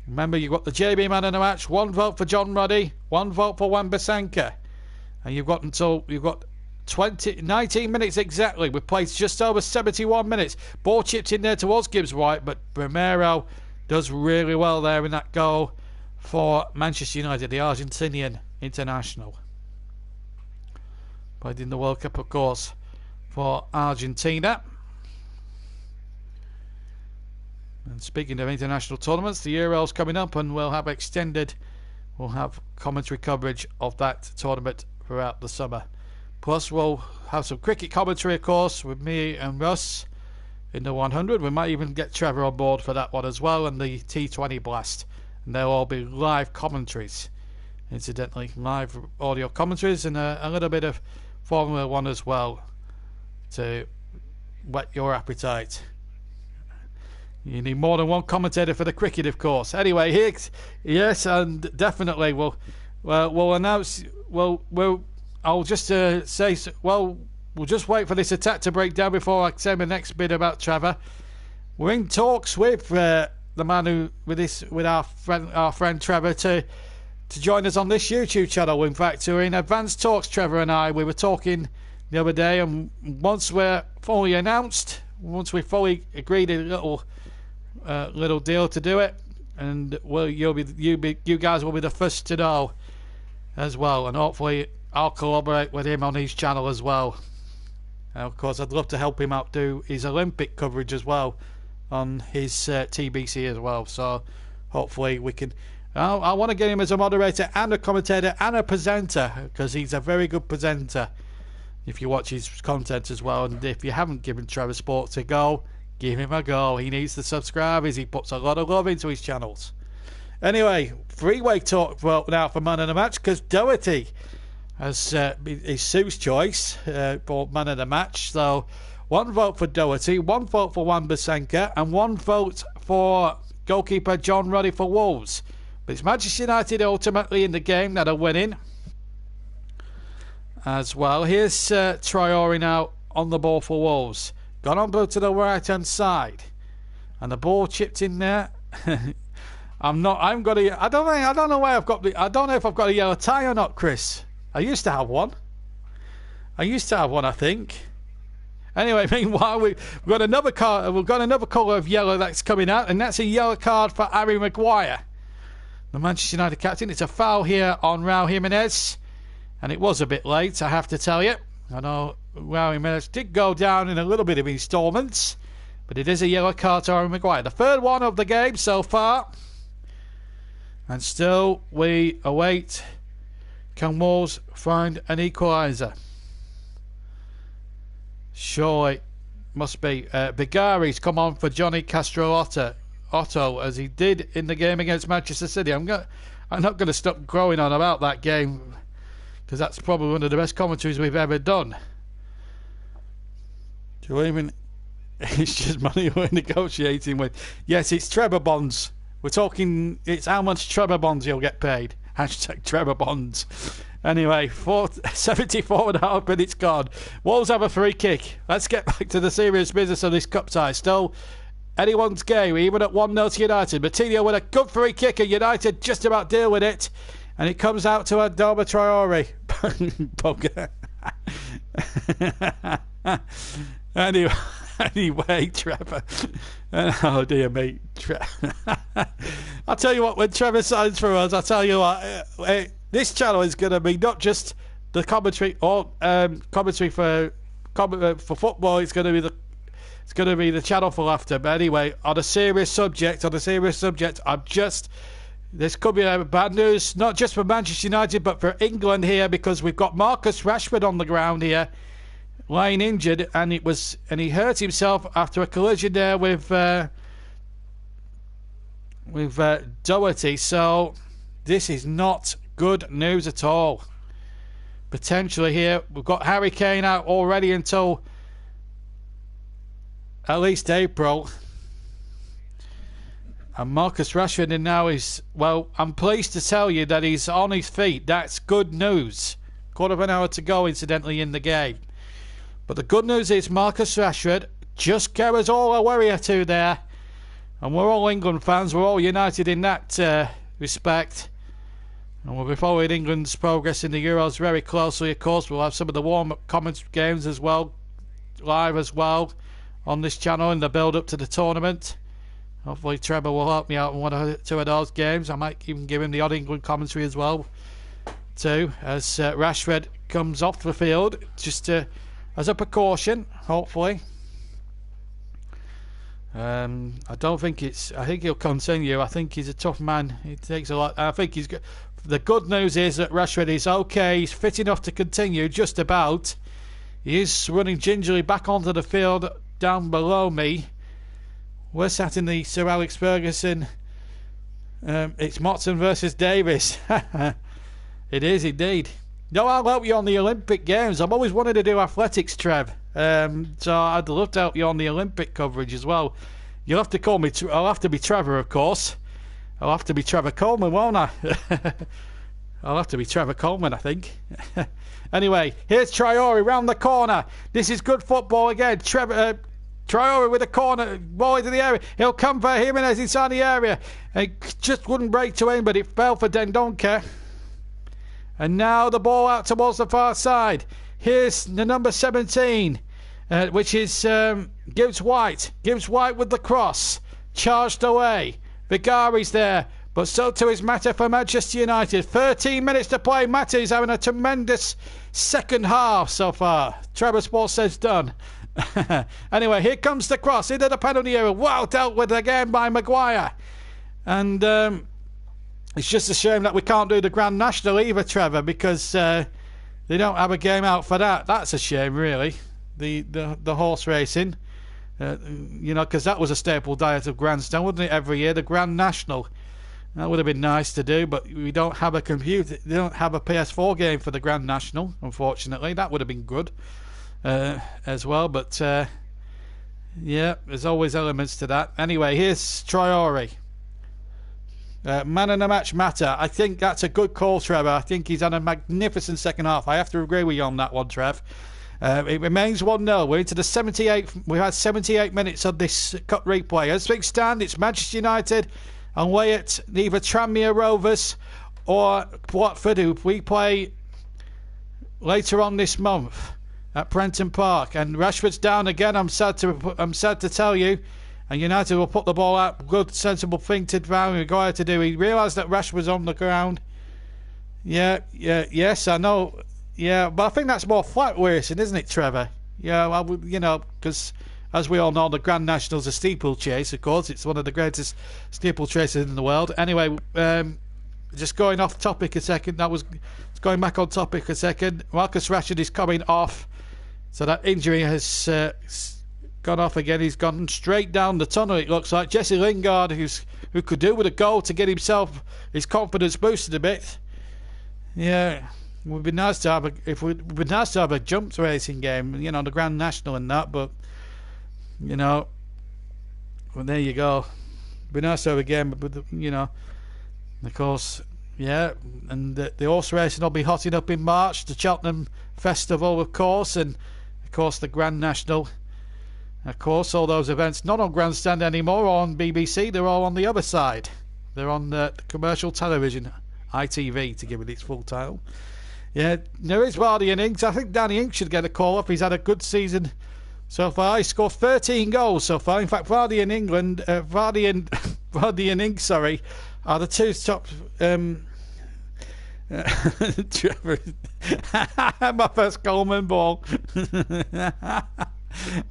Remember, you've got the JB man in the match. 1 vote for John Ruddy, 1 vote for Wan-Bissaka. And you've got 19 minutes exactly. We've played just over 71 minutes. Ball chipped in there towards Gibbs-White, but Romero does really well there in that goal for Manchester United, the Argentinian international. Played in the World Cup, of course, for Argentina. And speaking of international tournaments, the Euro's coming up, and we'll have commentary coverage of that tournament throughout the summer. Plus, we'll have some cricket commentary, of course, with me and Russ. in the 100. We might even get Trevor on board for that one as well, and the T20 Blast. And they'll all be live commentaries. Incidentally, live audio commentaries and a little bit of Formula 1 as well to whet your appetite. You need more than one commentator for the cricket, of course. Anyway, here, yes, and definitely we'll announce. I'll just say. Well, we'll just wait for this attack to break down before I say my next bit about Trevor. We're in talks with the man with our friend Trevor to join us on this YouTube channel. In fact, we're in advanced talks, Trevor and I. We were talking the other day, and once we're fully announced, once we fully agreed a little deal to do it, and you guys will be the first to know as well, and hopefully I'll collaborate with him on his channel as well. And of course, I'd love to help him out do his Olympic coverage as well on his TBC as well. So hopefully we can. I want to get him as a moderator and a commentator and a presenter, because he's a very good presenter if you watch his content as well. And if you haven't given Trevor Sports a go, give him a go. He needs the subscribers. He puts a lot of love into his channels. Anyway, three-way talk vote now for man of the match, because Doherty is Sue's choice for man of the match. So one vote for Doherty, one vote for Wan-Bissaka, and one vote for goalkeeper John Ruddy for Wolves. But it's Manchester United ultimately in the game that are winning as well. Here's Traore now on the ball for Wolves. Gone on to the right hand side, and the ball chipped in there. I don't know if I've got a yellow tie or not, Chris. I used to have one, I think. Anyway, meanwhile, we've got another colour of yellow that's coming out, and that's a yellow card for Harry Maguire, the Manchester United captain. It's a foul here on Raul Jimenez, and it was a bit late, I have to tell you. I know Raul Jimenez did go down in a little bit of instalments, but it is a yellow card to Harry Maguire. The third one of the game so far. And still we await, can Wolves find an equaliser? Surely must be. Bigari's come on for Johnny Otto, as he did in the game against Manchester City. I'm not going to stop growing on about that game, because that's probably one of the best commentaries we've ever done. Do you even? It's just money we're negotiating with. Yes, it's Trevor bonds. We're talking. It's how much Trevor bonds you'll get paid. Hashtag Trevor bonds. Anyway, 74.5 minutes gone. Wolves have a free kick. Let's get back to the serious business of this cup tie. Still anyone's game, even at 1-0 to United. Matinho with a good free kick, and United just about deal with it. And it comes out to Adama Traore. Anyway, Trevor. Oh dear me. I'll tell you what, when Trevor signs for us, I'll tell you what, this channel is going to be not just the commentary or commentary for football. It's going to be the channel for laughter. But anyway, on a serious subject, this could be bad news, not just for Manchester United, but for England here, because we've got Marcus Rashford on the ground here, lying injured, and he hurt himself after a collision there with Doherty. So this is not good news at all. Potentially here, we've got Harry Kane out already until at least April. And Marcus Rashford in now is, well, I'm pleased to tell you that he's on his feet. That's good news. Quarter of an hour to go, incidentally, in the game. But the good news is Marcus Rashford just gave us all a worry or two there. And we're all England fans. We're all united in that respect. And we'll be following England's progress in the Euros very closely, of course. We'll have some of the warm-up comments games as well, live as well, on this channel in the build-up to the tournament. Hopefully Trevor will help me out in one or two of those games. I might even give him the odd England commentary as well, too, as Rashford comes off the field, just as a precaution, hopefully. I don't think I think he'll continue. I think he's a tough man. He takes a lot. I think he's good. The good news is that Rashford is okay. He's fit enough to continue, just about. He is running gingerly back onto the field down below me. We're sat in the Sir Alex Ferguson. It's Motson versus Davis. It is indeed. No, I'll help you on the Olympic Games. I've always wanted to do athletics, Trev. So I'd love to help you on the Olympic coverage as well. You'll have to call me. I'll have to be Trevor, of course. I'll have to be Trevor Coleman, won't I? I'll have to be Trevor Coleman, I think. Anyway, here's Traore round the corner. This is good football again. Traore with a corner, ball into the area. He'll come for Jimenez inside the area. It just wouldn't break to him, but it fell for Dendoncker. And now the ball out towards the far side. Here's the number 17, which is Gibbs White. Gibbs White with the cross. Charged away. Vigari's there. But so too is Mata for Manchester United. 13 minutes to play. Mata is having a tremendous second half so far. Trevor Sports says done. Anyway, here comes the cross into the penalty area. Wow, dealt with again by Maguire. And it's just a shame that we can't do the Grand National either, Trevor, because they don't have a game out for that. That's a shame, really. The horse racing. You know, because that was a staple diet of Grandstand, wouldn't it, every year? The Grand National. That would have been nice to do, but we don't have a computer. They don't have a PS4 game for the Grand National, unfortunately. That would have been good as well, but yeah, there's always elements to that. Anyway, here's Traore. Man of the match Mata. I think that's a good call, Trevor. I think he's had a magnificent second half. I have to agree with you on that one, Trev. It remains 1-0. We're into the 78th. We've had 78 minutes of this cut replay. As things stand, it's Manchester United and away at either Tranmere Rovers or Watford, who we play later on this month at Prenton Park. And Rashford's down again. I'm sad to tell you. And United will put the ball out. Good, sensible thing to Maguire to do. He realised that Rashford's on the ground. Yes, I know. Yeah, but I think that's more flat racing, isn't it, Trevor? Yeah, well, you know, because as we all know, the Grand National's a steeplechase, of course. It's one of the greatest steeplechases in the world. Anyway, just going off topic a second. Going back on topic a second. Marcus Rashford is coming off. So that injury has gone off again. He's gone straight down the tunnel, it looks like. Jesse Lingard, who could do with a goal to get himself his confidence boosted a bit. Yeah. It would be nice to have a jump racing game, you know, the Grand National and that, but you know, well, there you go. It'd be nice to have a game, but you know, of course, yeah, and the horse racing will be hotting up in March, the Cheltenham Festival, of course, and of course the Grand National. Of course, all those events not on Grandstand anymore, or on BBC. They're all on the other side. They're on the commercial television, ITV, to give it its full title. Yeah, there is Vardy and Ings. I think Danny Ings should get a call up. He's had a good season so far. He scored 13 goals so far. In fact, Vardy and Ings, sorry, are the two top. My first Coleman ball.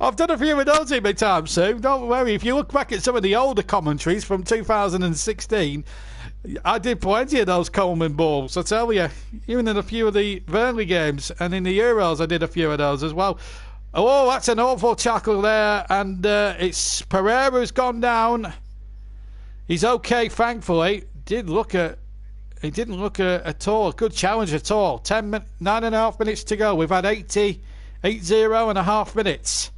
I've done a few of those in my time, Sue. Don't worry. If you look back at some of the older commentaries from 2016. I did plenty of those Coleman balls, I tell you. Even in a few of the Burnley games and in the Euros, I did a few of those as well. Oh, that's an awful tackle there, and it's Pereira who's gone down. He's okay, thankfully. He didn't look at all. Good challenge at all. 9.5 minutes to go. We've had 80.5 minutes.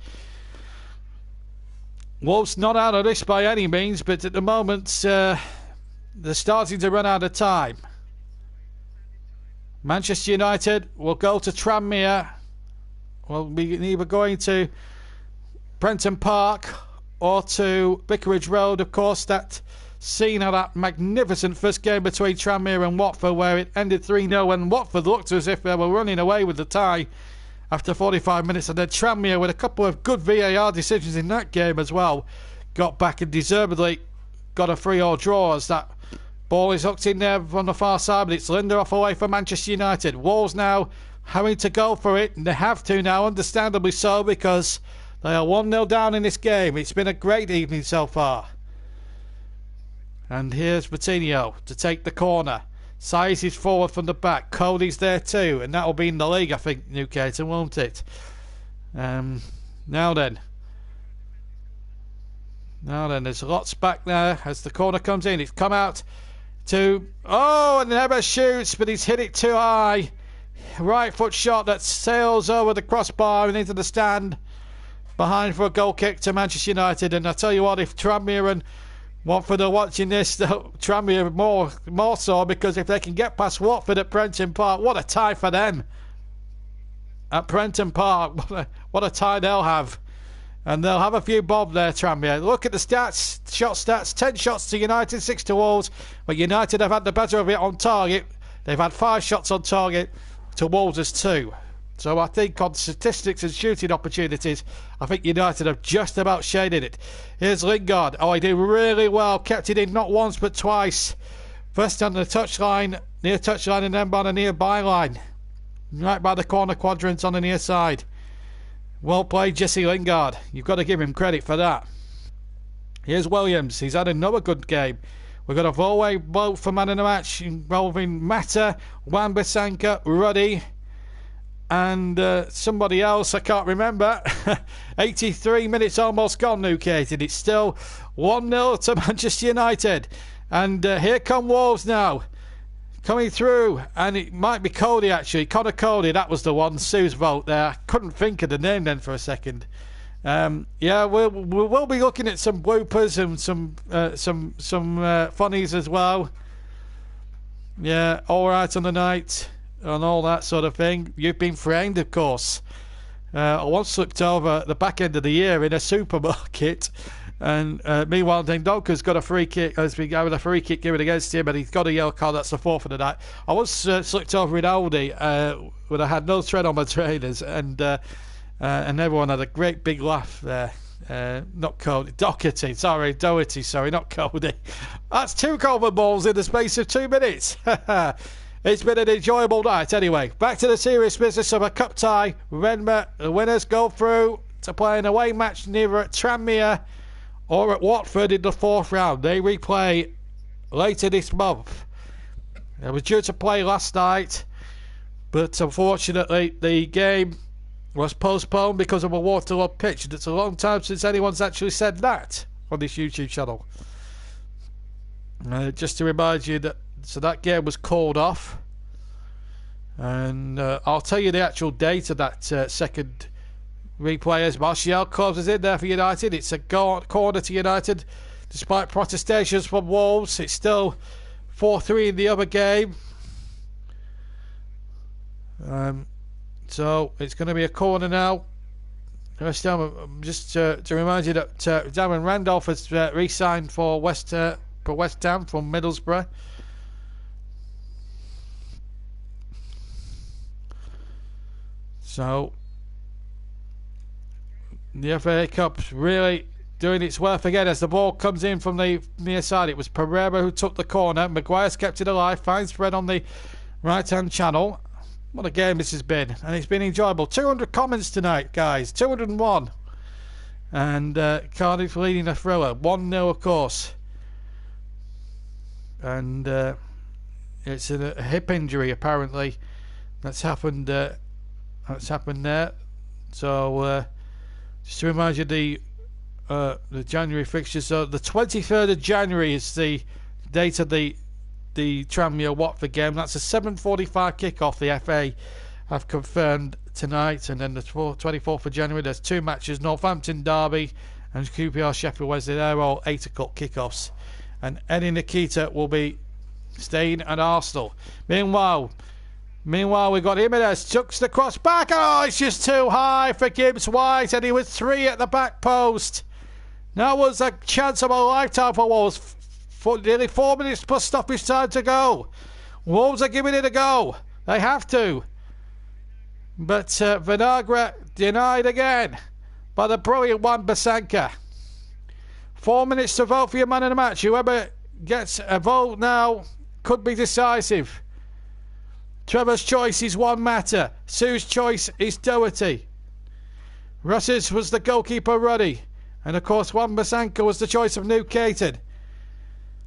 Wolves not out of this by any means, but at the moment they're starting to run out of time. Manchester United will go to Tranmere. We'll be either going to Prenton Park or to Vicarage Road. Of course, that scene of that magnificent first game between Tranmere and Watford, where it ended 3-0, and Watford looked as if they were running away with the tie after 45 minutes. And then Tranmere, with a couple of good VAR decisions in that game as well, got back and deservedly got a 3-3 draw, as that ball is hooked in there from the far side, but it's Lindelof away for Manchester United. Wolves now having to go for it, and they have to now, understandably so, because they are 1-0 down in this game. It's been a great evening so far. And here's Coutinho to take the corner. Size is forward from the back. Cody's there too, and that'll be in the league, I think, Newcaton, won't it? Now then, Now then, there's lots back there as the corner comes in. It's come out to... Oh, and never shoots, but he's hit it too high. Right foot shot that sails over the crossbar and into the stand. Behind for a goal kick to Manchester United. And I tell you what, if Tranmere and Watford are watching this, Tranmere more so, because if they can get past Watford at Prenton Park, what a tie for them. At Prenton Park, what a tie they'll have. And they'll have a few bob there, Tranmere. Look at the stats, shot stats. 10 shots to United, 6 to Wolves. But United have had the better of it on target. They've had 5 shots on target to Wolves' 2. So I think on statistics and shooting opportunities, I think United have just about shaded it. Here's Lingard. Oh, he did really well. Kept it in not once but twice. First on the touchline, near touchline, and then by the near byline. Right by the corner quadrant on the near side. Well played, Jesse Lingard. You've got to give him credit for that. Here's Williams. He's had another good game. We've got a four-way vote for man of the match involving Mata, Wan-Bissaka, Ruddy, and somebody else I can't remember. 83 minutes almost gone, Newcated. It's still 1-0 to Manchester United. And here come Wolves now. Coming through, and it might be Cody actually. Connor Cody, that was the one. Sue's vote there. I couldn't think of the name then for a second. Yeah, we'll be looking at some bloopers and some funnies as well. Yeah, all right on the night and all that sort of thing. You've been framed, of course. I once looked over at the back end of the year in a supermarket. And meanwhile, Dendoka's got a free kick. Has been having a free kick given against him, and he's got a yellow card. That's the 4th of the night. I once looked over in Aldi when I had no thread on my trainers, and everyone had a great big laugh there. Not Cody, Doherty. Sorry, not Cody. That's 2 golden balls in the space of 2 minutes. It's been an enjoyable night. Anyway, back to the serious business of a cup tie. Remember, the winners go through to play an away match neither at Tranmere or at Watford in the 4th round. They replay later this month. They were due to play last night, but unfortunately the game was postponed because of a waterlogged pitch. And it's a long time since anyone's actually said that on this YouTube channel. Just to remind you that game was called off. And I'll tell you the actual date of that second replay as Martial closes in there for United. It's a corner to United despite protestations from Wolves. It's still 4-3 in the other game. So it's going to be a corner now. Just to remind you that Darren Randolph has re-signed for West Ham from Middlesbrough. So the FA Cup's really doing its worth again as the ball comes in from the near side. It was Pereira who took the corner. Maguire's kept it alive. Finds Fred on the right-hand channel. What a game this has been. And it's been enjoyable. 200 comments tonight, guys. 201. And Cardiff leading a thriller. 1-0, of course. And it's a hip injury, apparently. That's happened there. So... just to remind you, the January fixtures. So the 23rd of January is the date of the Tranmere Watford game. That's a 7:45 kick-off. The FA have confirmed tonight, and then the 24th of January there's 2 matches: Northampton Derby and QPR Sheffield Wednesday. They're all 8 o'clock kick-offs, and Eddie Nikita will be staying at Arsenal. Meanwhile, we've got Jimenez, chucks the cross back. Oh, it's just too high for Gibbs White, and he was 3 at the back post. That was a chance of a lifetime for Wolves. Nearly 4 minutes plus stoppage time to go. Wolves are giving it a go. They have to. But Vinagre denied again by the brilliant Wan-Bissaka. 4 minutes to vote for your man of the match. Whoever gets a vote now could be decisive. Trevor's choice is one Mata. Sue's choice is Doherty. Russ's was the goalkeeper Ruddy. And of course Wan-Bissaka was the choice of Newcated.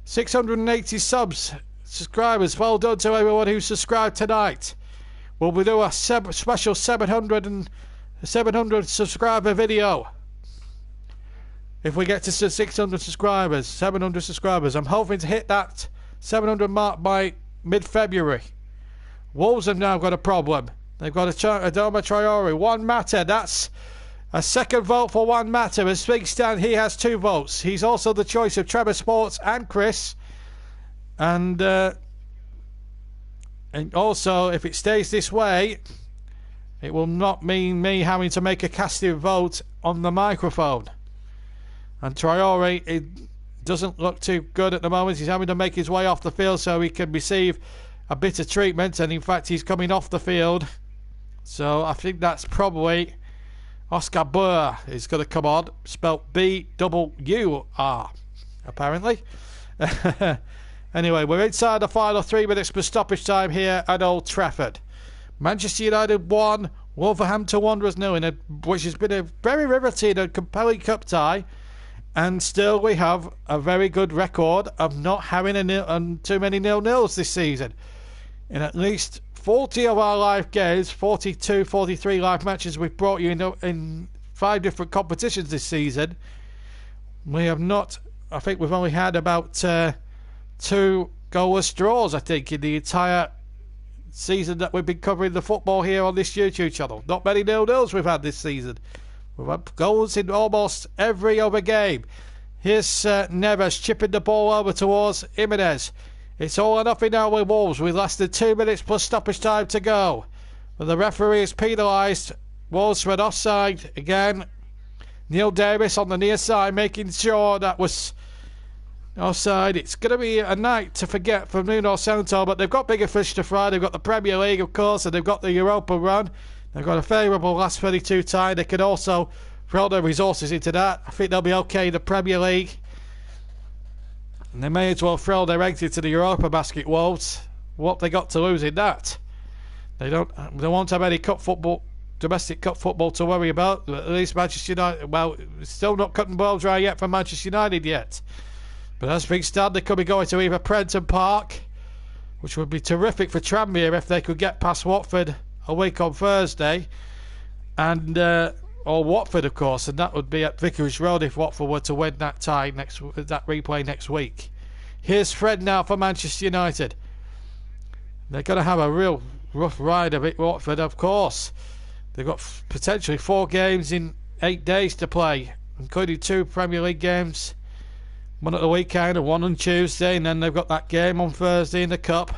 680 subscribers. Well done to everyone who subscribed tonight. We'll do a special 700 subscriber video. if we get to 600 subscribers, 700 subscribers. I'm hoping to hit that 700 mark by mid-February. Wolves have now got a problem. They've got Adama Traore. Juan Mata, that's a second vote for Juan Mata. As things stand, he has 2 votes. He's also the choice of Trevor Sports and Chris. And also, if it stays this way, it will not mean me having to make a casting vote on the microphone. And Traore, it doesn't look too good at the moment. He's having to make his way off the field so he can receive a bit of treatment. And in fact, he's coming off the field. So I think that's probably Oscar Burr is going to come on. Spelt B-W-R, apparently. Anyway, we're inside the final 3 minutes for stoppage time here at Old Trafford. Manchester United 1, Wolverhampton Wanderers 0, which has been a very riveting and compelling cup tie. And still we have a very good record of not having too many 0-0s this season. In at least 40 of our live games, 42, 43 live matches we've brought you in 5 different competitions this season. We have not, I think we've only had about 2 goalless draws, I think, in the entire season that we've been covering the football here on this YouTube channel. Not many 0-0s we've had this season. We've had goals in almost every other game. Here's Neves chipping the ball over towards Jimenez. It's all or nothing now with Wolves. We lasted 2 minutes plus stoppage time to go. But the referee is penalised. Wolves went offside again. Neil Davis on the near side making sure that was offside. It's going to be a night to forget for Nuno Santo, but they've got bigger fish to fry. They've got the Premier League, of course, and they've got the Europa run. They've got a favourable last 32 tie. They can also throw their resources into that. I think they'll be okay in the Premier League. And they may as well throw their eggs into the Europa basket, Wolves. What they got to lose in that? They won't have any cup football, domestic cup football to worry about. At least Manchester United, well, it's still not cutting blow dry yet for Manchester United yet. But as things stand, they could be going to either Prenton Park, which would be terrific for Tranmere if they could get past Watford a week on Thursday, and or Watford, of course, and that would be at Vicarage Road if Watford were to win that tie that replay next week. Here's Fred now for Manchester United. They're going to have a real rough ride of it, Watford, of course. They've got potentially 4 games in 8 days to play, including 2 Premier League games, one at the weekend and one on Tuesday, and then they've got that game on Thursday in the Cup.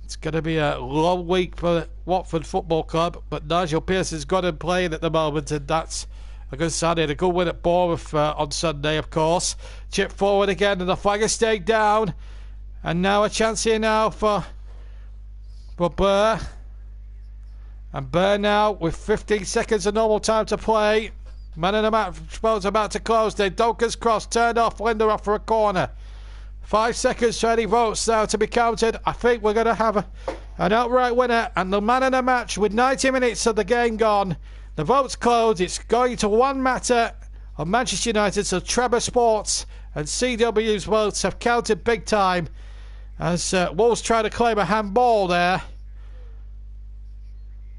It's going to be a long week for Watford Football Club, but Nigel Pearson's got him playing at the moment, and that's a good sign. He had a good win at Bournemouth on Sunday, of course. Chip forward again, and the flag has stayed down. And now a chance here now for Burr. And Burr now with 15 seconds of normal time to play. Man in the match, about to close. Then Duncan's cross turned off, Lindelof for a corner. 5 seconds to any votes now to be counted. I think we're going to have an outright winner, and the man in the match with 90 minutes of the game gone. The votes closed. It's going to Juan Mata of Manchester United, so Trevor Sports and CW's votes have counted big time as Wolves try to claim a handball there.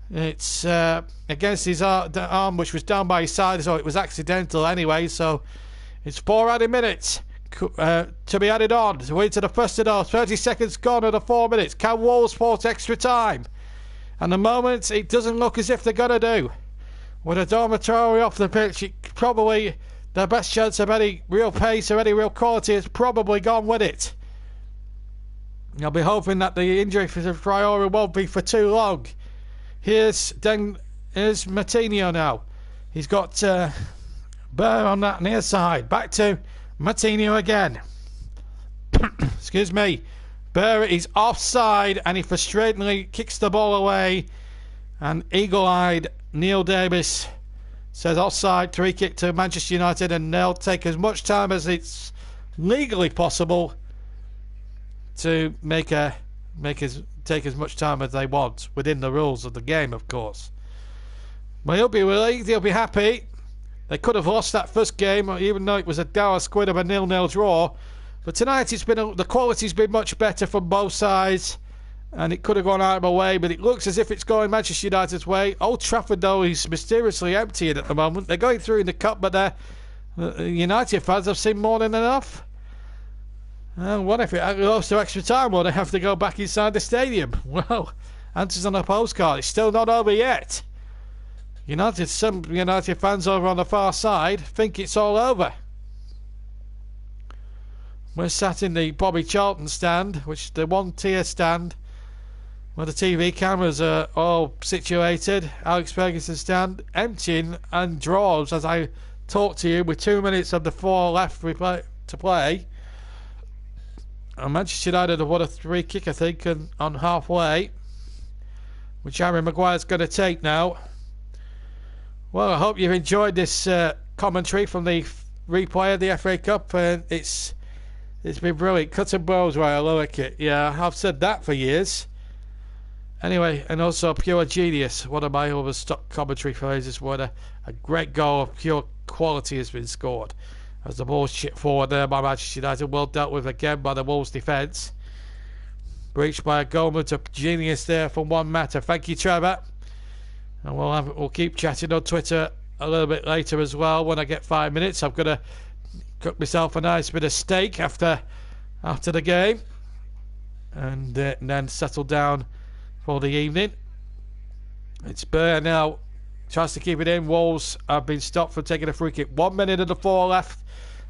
It's against his arm, which was down by his side, so it was accidental anyway. So it's 4 added minutes to be added on. We're into the first and 30 seconds gone of the 4 minutes. Can Wolves force extra time? And the moment it doesn't look as if they're going to do. With Adama Traore off the pitch, it probably their best chance of any real pace or any real quality has probably gone with it. I'll be hoping that the injury for Traore won't be for too long. Here's Martinho now. He's got Burr on that near side. Back to Martinho again. Excuse me. Burr is offside and he frustratingly kicks the ball away. And eagle-eyed Neil Davis says offside, 3 kick to Manchester United, and they'll take as much time as it's legally possible to take as much time as they want within the rules of the game, of course. Well, he'll be relieved, he'll be happy. They could have lost that first game, even though it was a dour squid of a 0-0 draw. But tonight the quality's been much better from both sides, and it could have gone out of my way, but it looks as if it's going Manchester United's way. Old Trafford, though, is mysteriously emptying at the moment. They're going through in the Cup, but they're United fans have seen more than enough. What if it goes to extra time? Will they have to go back inside the stadium? Well, answers on a postcard. It's still not over yet. Some United fans over on the far side think it's all over. We're sat in the Bobby Charlton stand, which is the one-tier stand where the TV cameras are all situated. Alex Ferguson stand, emptying and draws as I talk to you with 2 minutes of the 4 left to play. And Manchester United have won a free kick, I think, on halfway, which Harry Maguire's going to take now. Well, I hope you've enjoyed this commentary from the replay of the FA Cup. It's been brilliant. Cut and blows where I like it. Yeah, I've said that for years. Anyway, and also pure genius. One of my other stock commentary phrases when a great goal of pure quality has been scored. As the ball's chipped forward there by Manchester United, well dealt with again by the Wolves defence. Breached by a moment of genius there from One Matter. Thank you, Trevor. And we'll keep chatting on Twitter a little bit later as well when I get 5 minutes. I'm going to cook myself a nice bit of steak after the game, and then settle down for the evening. It's Burr now, tries to keep it in. Wolves have been stopped from taking a free kick. 1 minute of the 4 left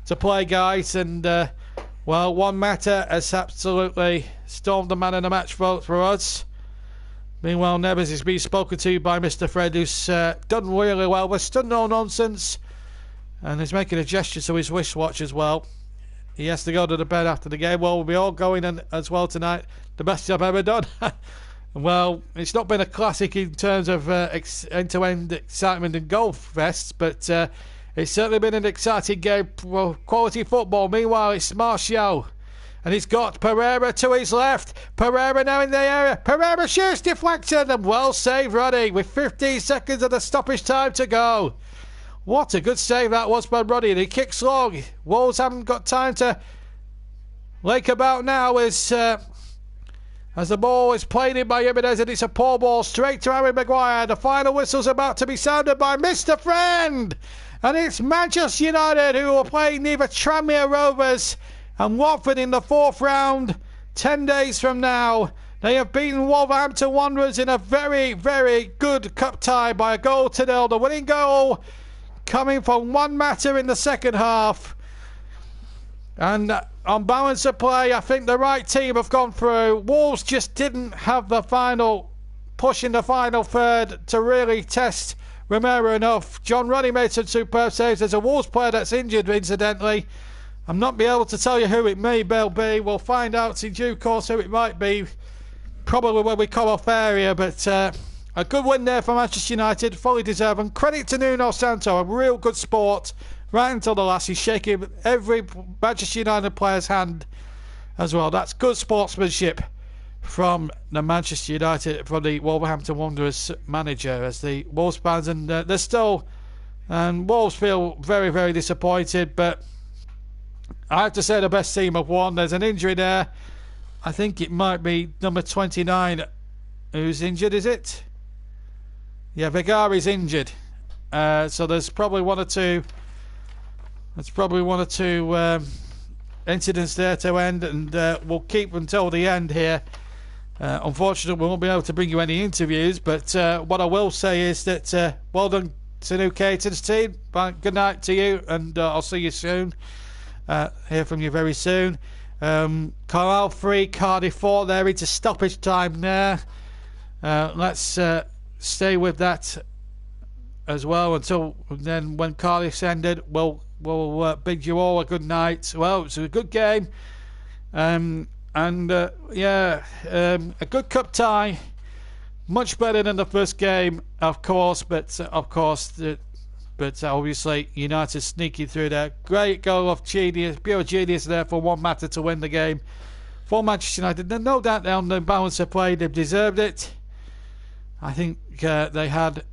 to play, guys, and One Matter has absolutely stormed the man in the match vote for us. Meanwhile, Neves is being spoken to by Mr. Fred, who's done really well, but still no nonsense. And he's making a gesture to his wristwatch as well. He has to go to the bed after the game. Well, we'll be all going in as well tonight. The best I've ever done. Well, it's not been a classic in terms of end-to-end excitement and goal fests, but it's certainly been an exciting game. Well, quality football. Meanwhile, it's Martial. And he's got Pereira to his left. Pereira now in the area. Pereira shoots, deflection, and well saved, Roddy, with 15 seconds of the stoppage time to go. What a good save that was by Roddy, and he kicks long. Wolves haven't got time to lake about now as the ball is played in by Jimenez, and it's a poor ball straight to Harry Maguire. The final whistle's about to be sounded by Mr. Friend, and it's Manchester United who are playing neither Tranmere Rovers and Watford in the 4th round 10 days from now. They have beaten Wolverhampton Wanderers in a very, very good cup tie by a 1-0. The winning goal coming from One Matter in the second half. And on balance of play, I think the right team have gone through. Wolves just didn't have the final push in the final third to really test Romero enough. John Ruddy made some superb saves. There's a Wolves player that's injured, incidentally. I'm not be able to tell you who it may well be. We'll find out in due course who it might be, probably when we come off area, but a good win there for Manchester United, fully deserved. And credit to Nuno Santo, a real good sport right until the last. He's shaking every Manchester United player's hand as well. That's good sportsmanship from the Manchester United, from the Wolverhampton Wanderers manager, as the Wolves fans, and they're still, and Wolves feel very, very disappointed, but I have to say the best team have won. There's an injury there. I think it might be number 29 who's injured, is it? Yeah, Vigari's injured. So there's probably one or two incidents there to end, and we'll keep until the end here. Unfortunately, we won't be able to bring you any interviews, but what I will say is that well done to New Caton's team. Good night to you, and I'll see you soon. Hear from you very soon. Carlisle 3, Cardiff 4. They're into stoppage time there. Let's stay with that as well until then. When Cardiff's ended, we'll bid you all a good night. Well, it's a good game, and a good cup tie, much better than the first game, of course. But obviously United sneaking through there. Great goal of genius, pure genius there for One Matter to win the game for Manchester United. There's no doubt on the balance of play, they've deserved it. I think they had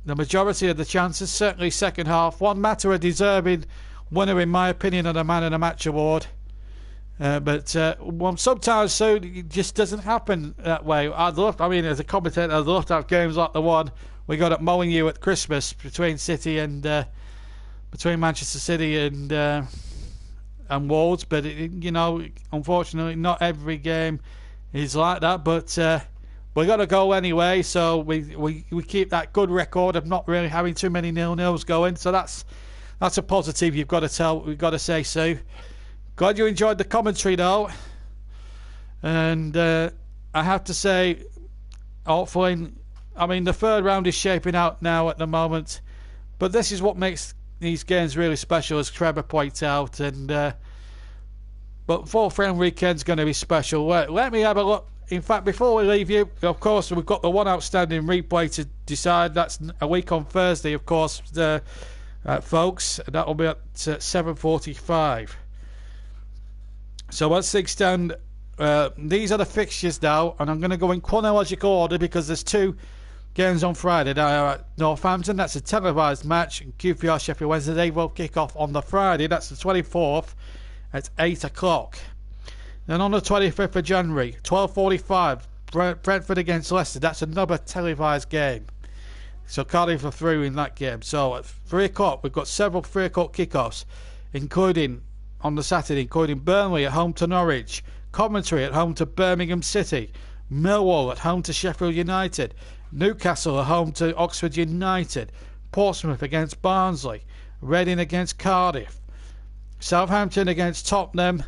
the majority of the chances, certainly second half. One Matter a deserving winner, in my opinion, of the Man of the Match award. But sometimes so it just doesn't happen that way. As a commentator, I'd love to have games like the one we got at Molineux at Christmas between City and between Manchester City and Wolves, but unfortunately, not every game is like that. But we got a goal anyway, so we keep that good record of not really having too many 0-0s going. So that's a positive. We've got to say, Sue. Glad you enjoyed the commentary though, and I have to say, hopefully, I mean the third round is shaping out now at the moment, but this is what makes these games really special, as Trevor points out. And but fourth round weekend's going to be special. Let me have a look. In fact, before we leave you, of course, we've got the one outstanding replay to decide. That's a week on Thursday, of course, folks. That will be at 7:45. So as things stand, these are the fixtures now, and I'm going to go in chronological order because there's two games on Friday. Now at Northampton, that's a televised match, and QPR Sheffield Wednesday, they will kick off on the Friday. That's the 24th at 8 o'clock. Then on the 25th of January, 12:45, Brentford against Leicester. That's another televised game. So Cardiff are through in that game. So at 3 o'clock, we've got several 3 o'clock kickoffs, including on the Saturday, including Burnley at home to Norwich, Coventry at home to Birmingham City, Millwall at home to Sheffield United, Newcastle at home to Oxford United, Portsmouth against Barnsley, Reading against Cardiff, Southampton against Tottenham,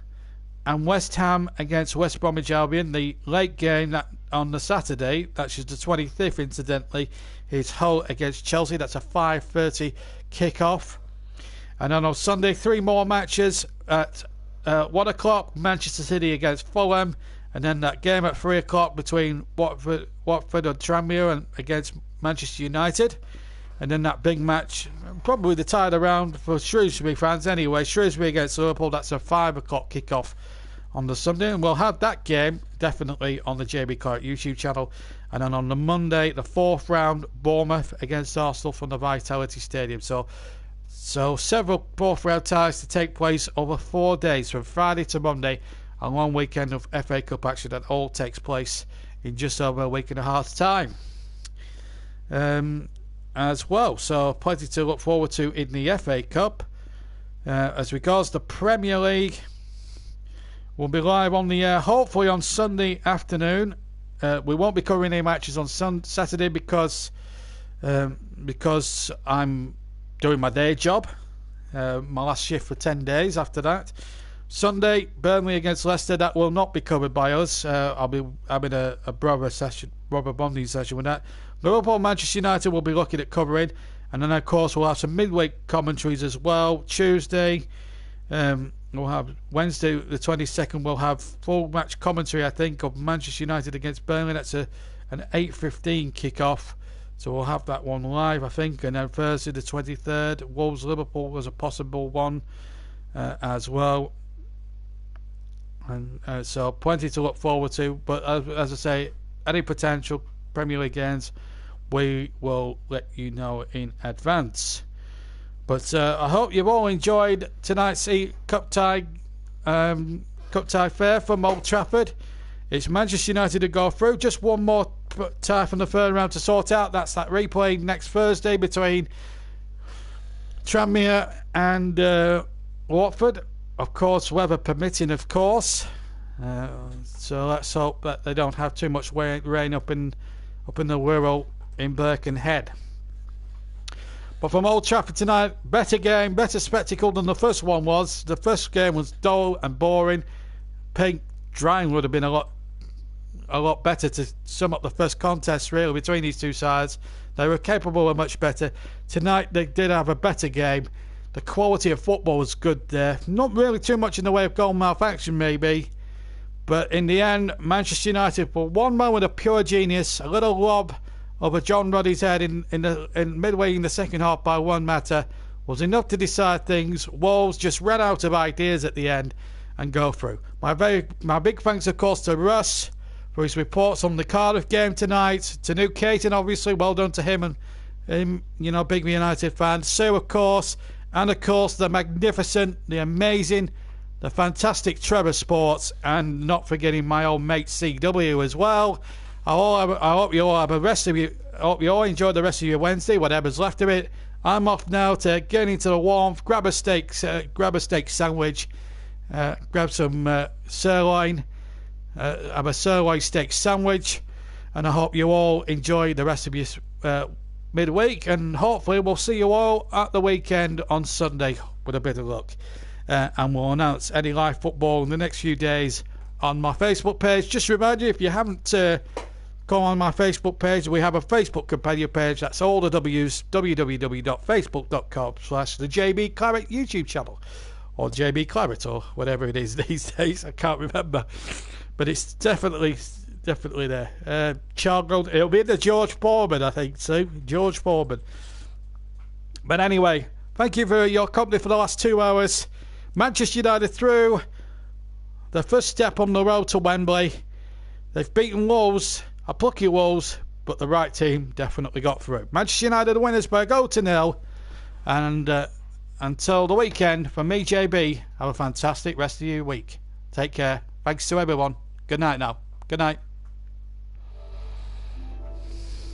and West Ham against West Bromwich Albion. The late game that on the Saturday, that's just the 25th incidentally, is Hull against Chelsea. That's a 5:30 kick-off. And then on Sunday, 3 more matches at 1 o'clock, Manchester City against Fulham, and then that game at 3 o'clock between Watford and Tranmere and against Manchester United. And then that big match, probably the tide around for Shrewsbury fans anyway, Shrewsbury against Liverpool. That's a 5 o'clock kick-off on the Sunday, and we'll have that game definitely on the JB Clark YouTube channel. And then on the Monday, the 4th round, Bournemouth against Arsenal from the Vitality Stadium. So several 4th round ties to take place over 4 days, from Friday to Monday, a long weekend of FA Cup action that all takes place in just over a week and a half's time as well. So plenty to look forward to in the FA Cup. As regards the Premier League, we'll be live on the air hopefully on Sunday afternoon. We won't be covering any matches on Saturday because I'm doing my day job, my last shift for 10 days after that. Sunday, Burnley against Leicester, that will not be covered by us. I'll be having a brother bonding session with that. Liverpool Manchester United will be looking at covering, and then of course we'll have some midweek commentaries as well. Tuesday, we'll have Wednesday the 22nd, we'll have full match commentary, I think, of Manchester United against Burnley. That's an 8:15 kick-off. So we'll have that one live, I think. And then Thursday the 23rd, Wolves-Liverpool was a possible one as well. And so plenty to look forward to. But as I say, any potential Premier League games, we will let you know in advance. But I hope you've all enjoyed tonight's Cup tie fare from Old Trafford. It's Manchester United to go through. Just one more tie from the third round to sort out. That's that replay next Thursday between Tranmere and Watford. Of course, weather permitting, of course. So let's hope that they don't have too much rain up in the Wirral in Birkenhead. But from Old Trafford tonight, better game, better spectacle than the first one was. The first game was dull and boring. Paint drying would have been a lot better to sum up the first contest, really, between these two sides. They were capable of much better. Tonight they did have a better game. The quality of football was good there. Not really too much in the way of goal-mouth action, maybe. But in the end, Manchester United, for one moment of pure genius, a little lob over John Ruddy's head in midway in the second half by one matter, was enough to decide things. Wolves just ran out of ideas at the end and go through. My big thanks, of course, to Russ for his reports on the Cardiff game tonight. To New Caton, obviously, well done to him and him, big United fan. Sue, of course, and of course the magnificent, the amazing, the fantastic Trevor Sports, and not forgetting my old mate CW as well. I hope you all enjoy the rest of your Wednesday, whatever's left of it. I'm off now to get into the warmth, grab a steak sandwich, grab some sirloin, have a sirloin steak sandwich, and I hope you all enjoy the rest of your midweek, and hopefully we'll see you all at the weekend on Sunday with a bit of luck, and we'll announce any live football in the next few days on my Facebook page. Just remind you, if you haven't go on my Facebook page, we have a Facebook companion page. That's all the W's, www.facebook.com/the JB Claret YouTube channel, or JB Claret, or whatever it is these days. I can't remember, but it's definitely there. Chargold, it'll be the George Foreman, I think, so George Foreman. But anyway, thank you for your company for the last 2 hours. Manchester United through. The first step on the road to Wembley. They've beaten Wolves, a plucky Wolves, but the right team definitely got through. Manchester United winners by a goal to nil. And until the weekend, from me, JB, have a fantastic rest of your week. Take care. Thanks to everyone. Good night now. Good night.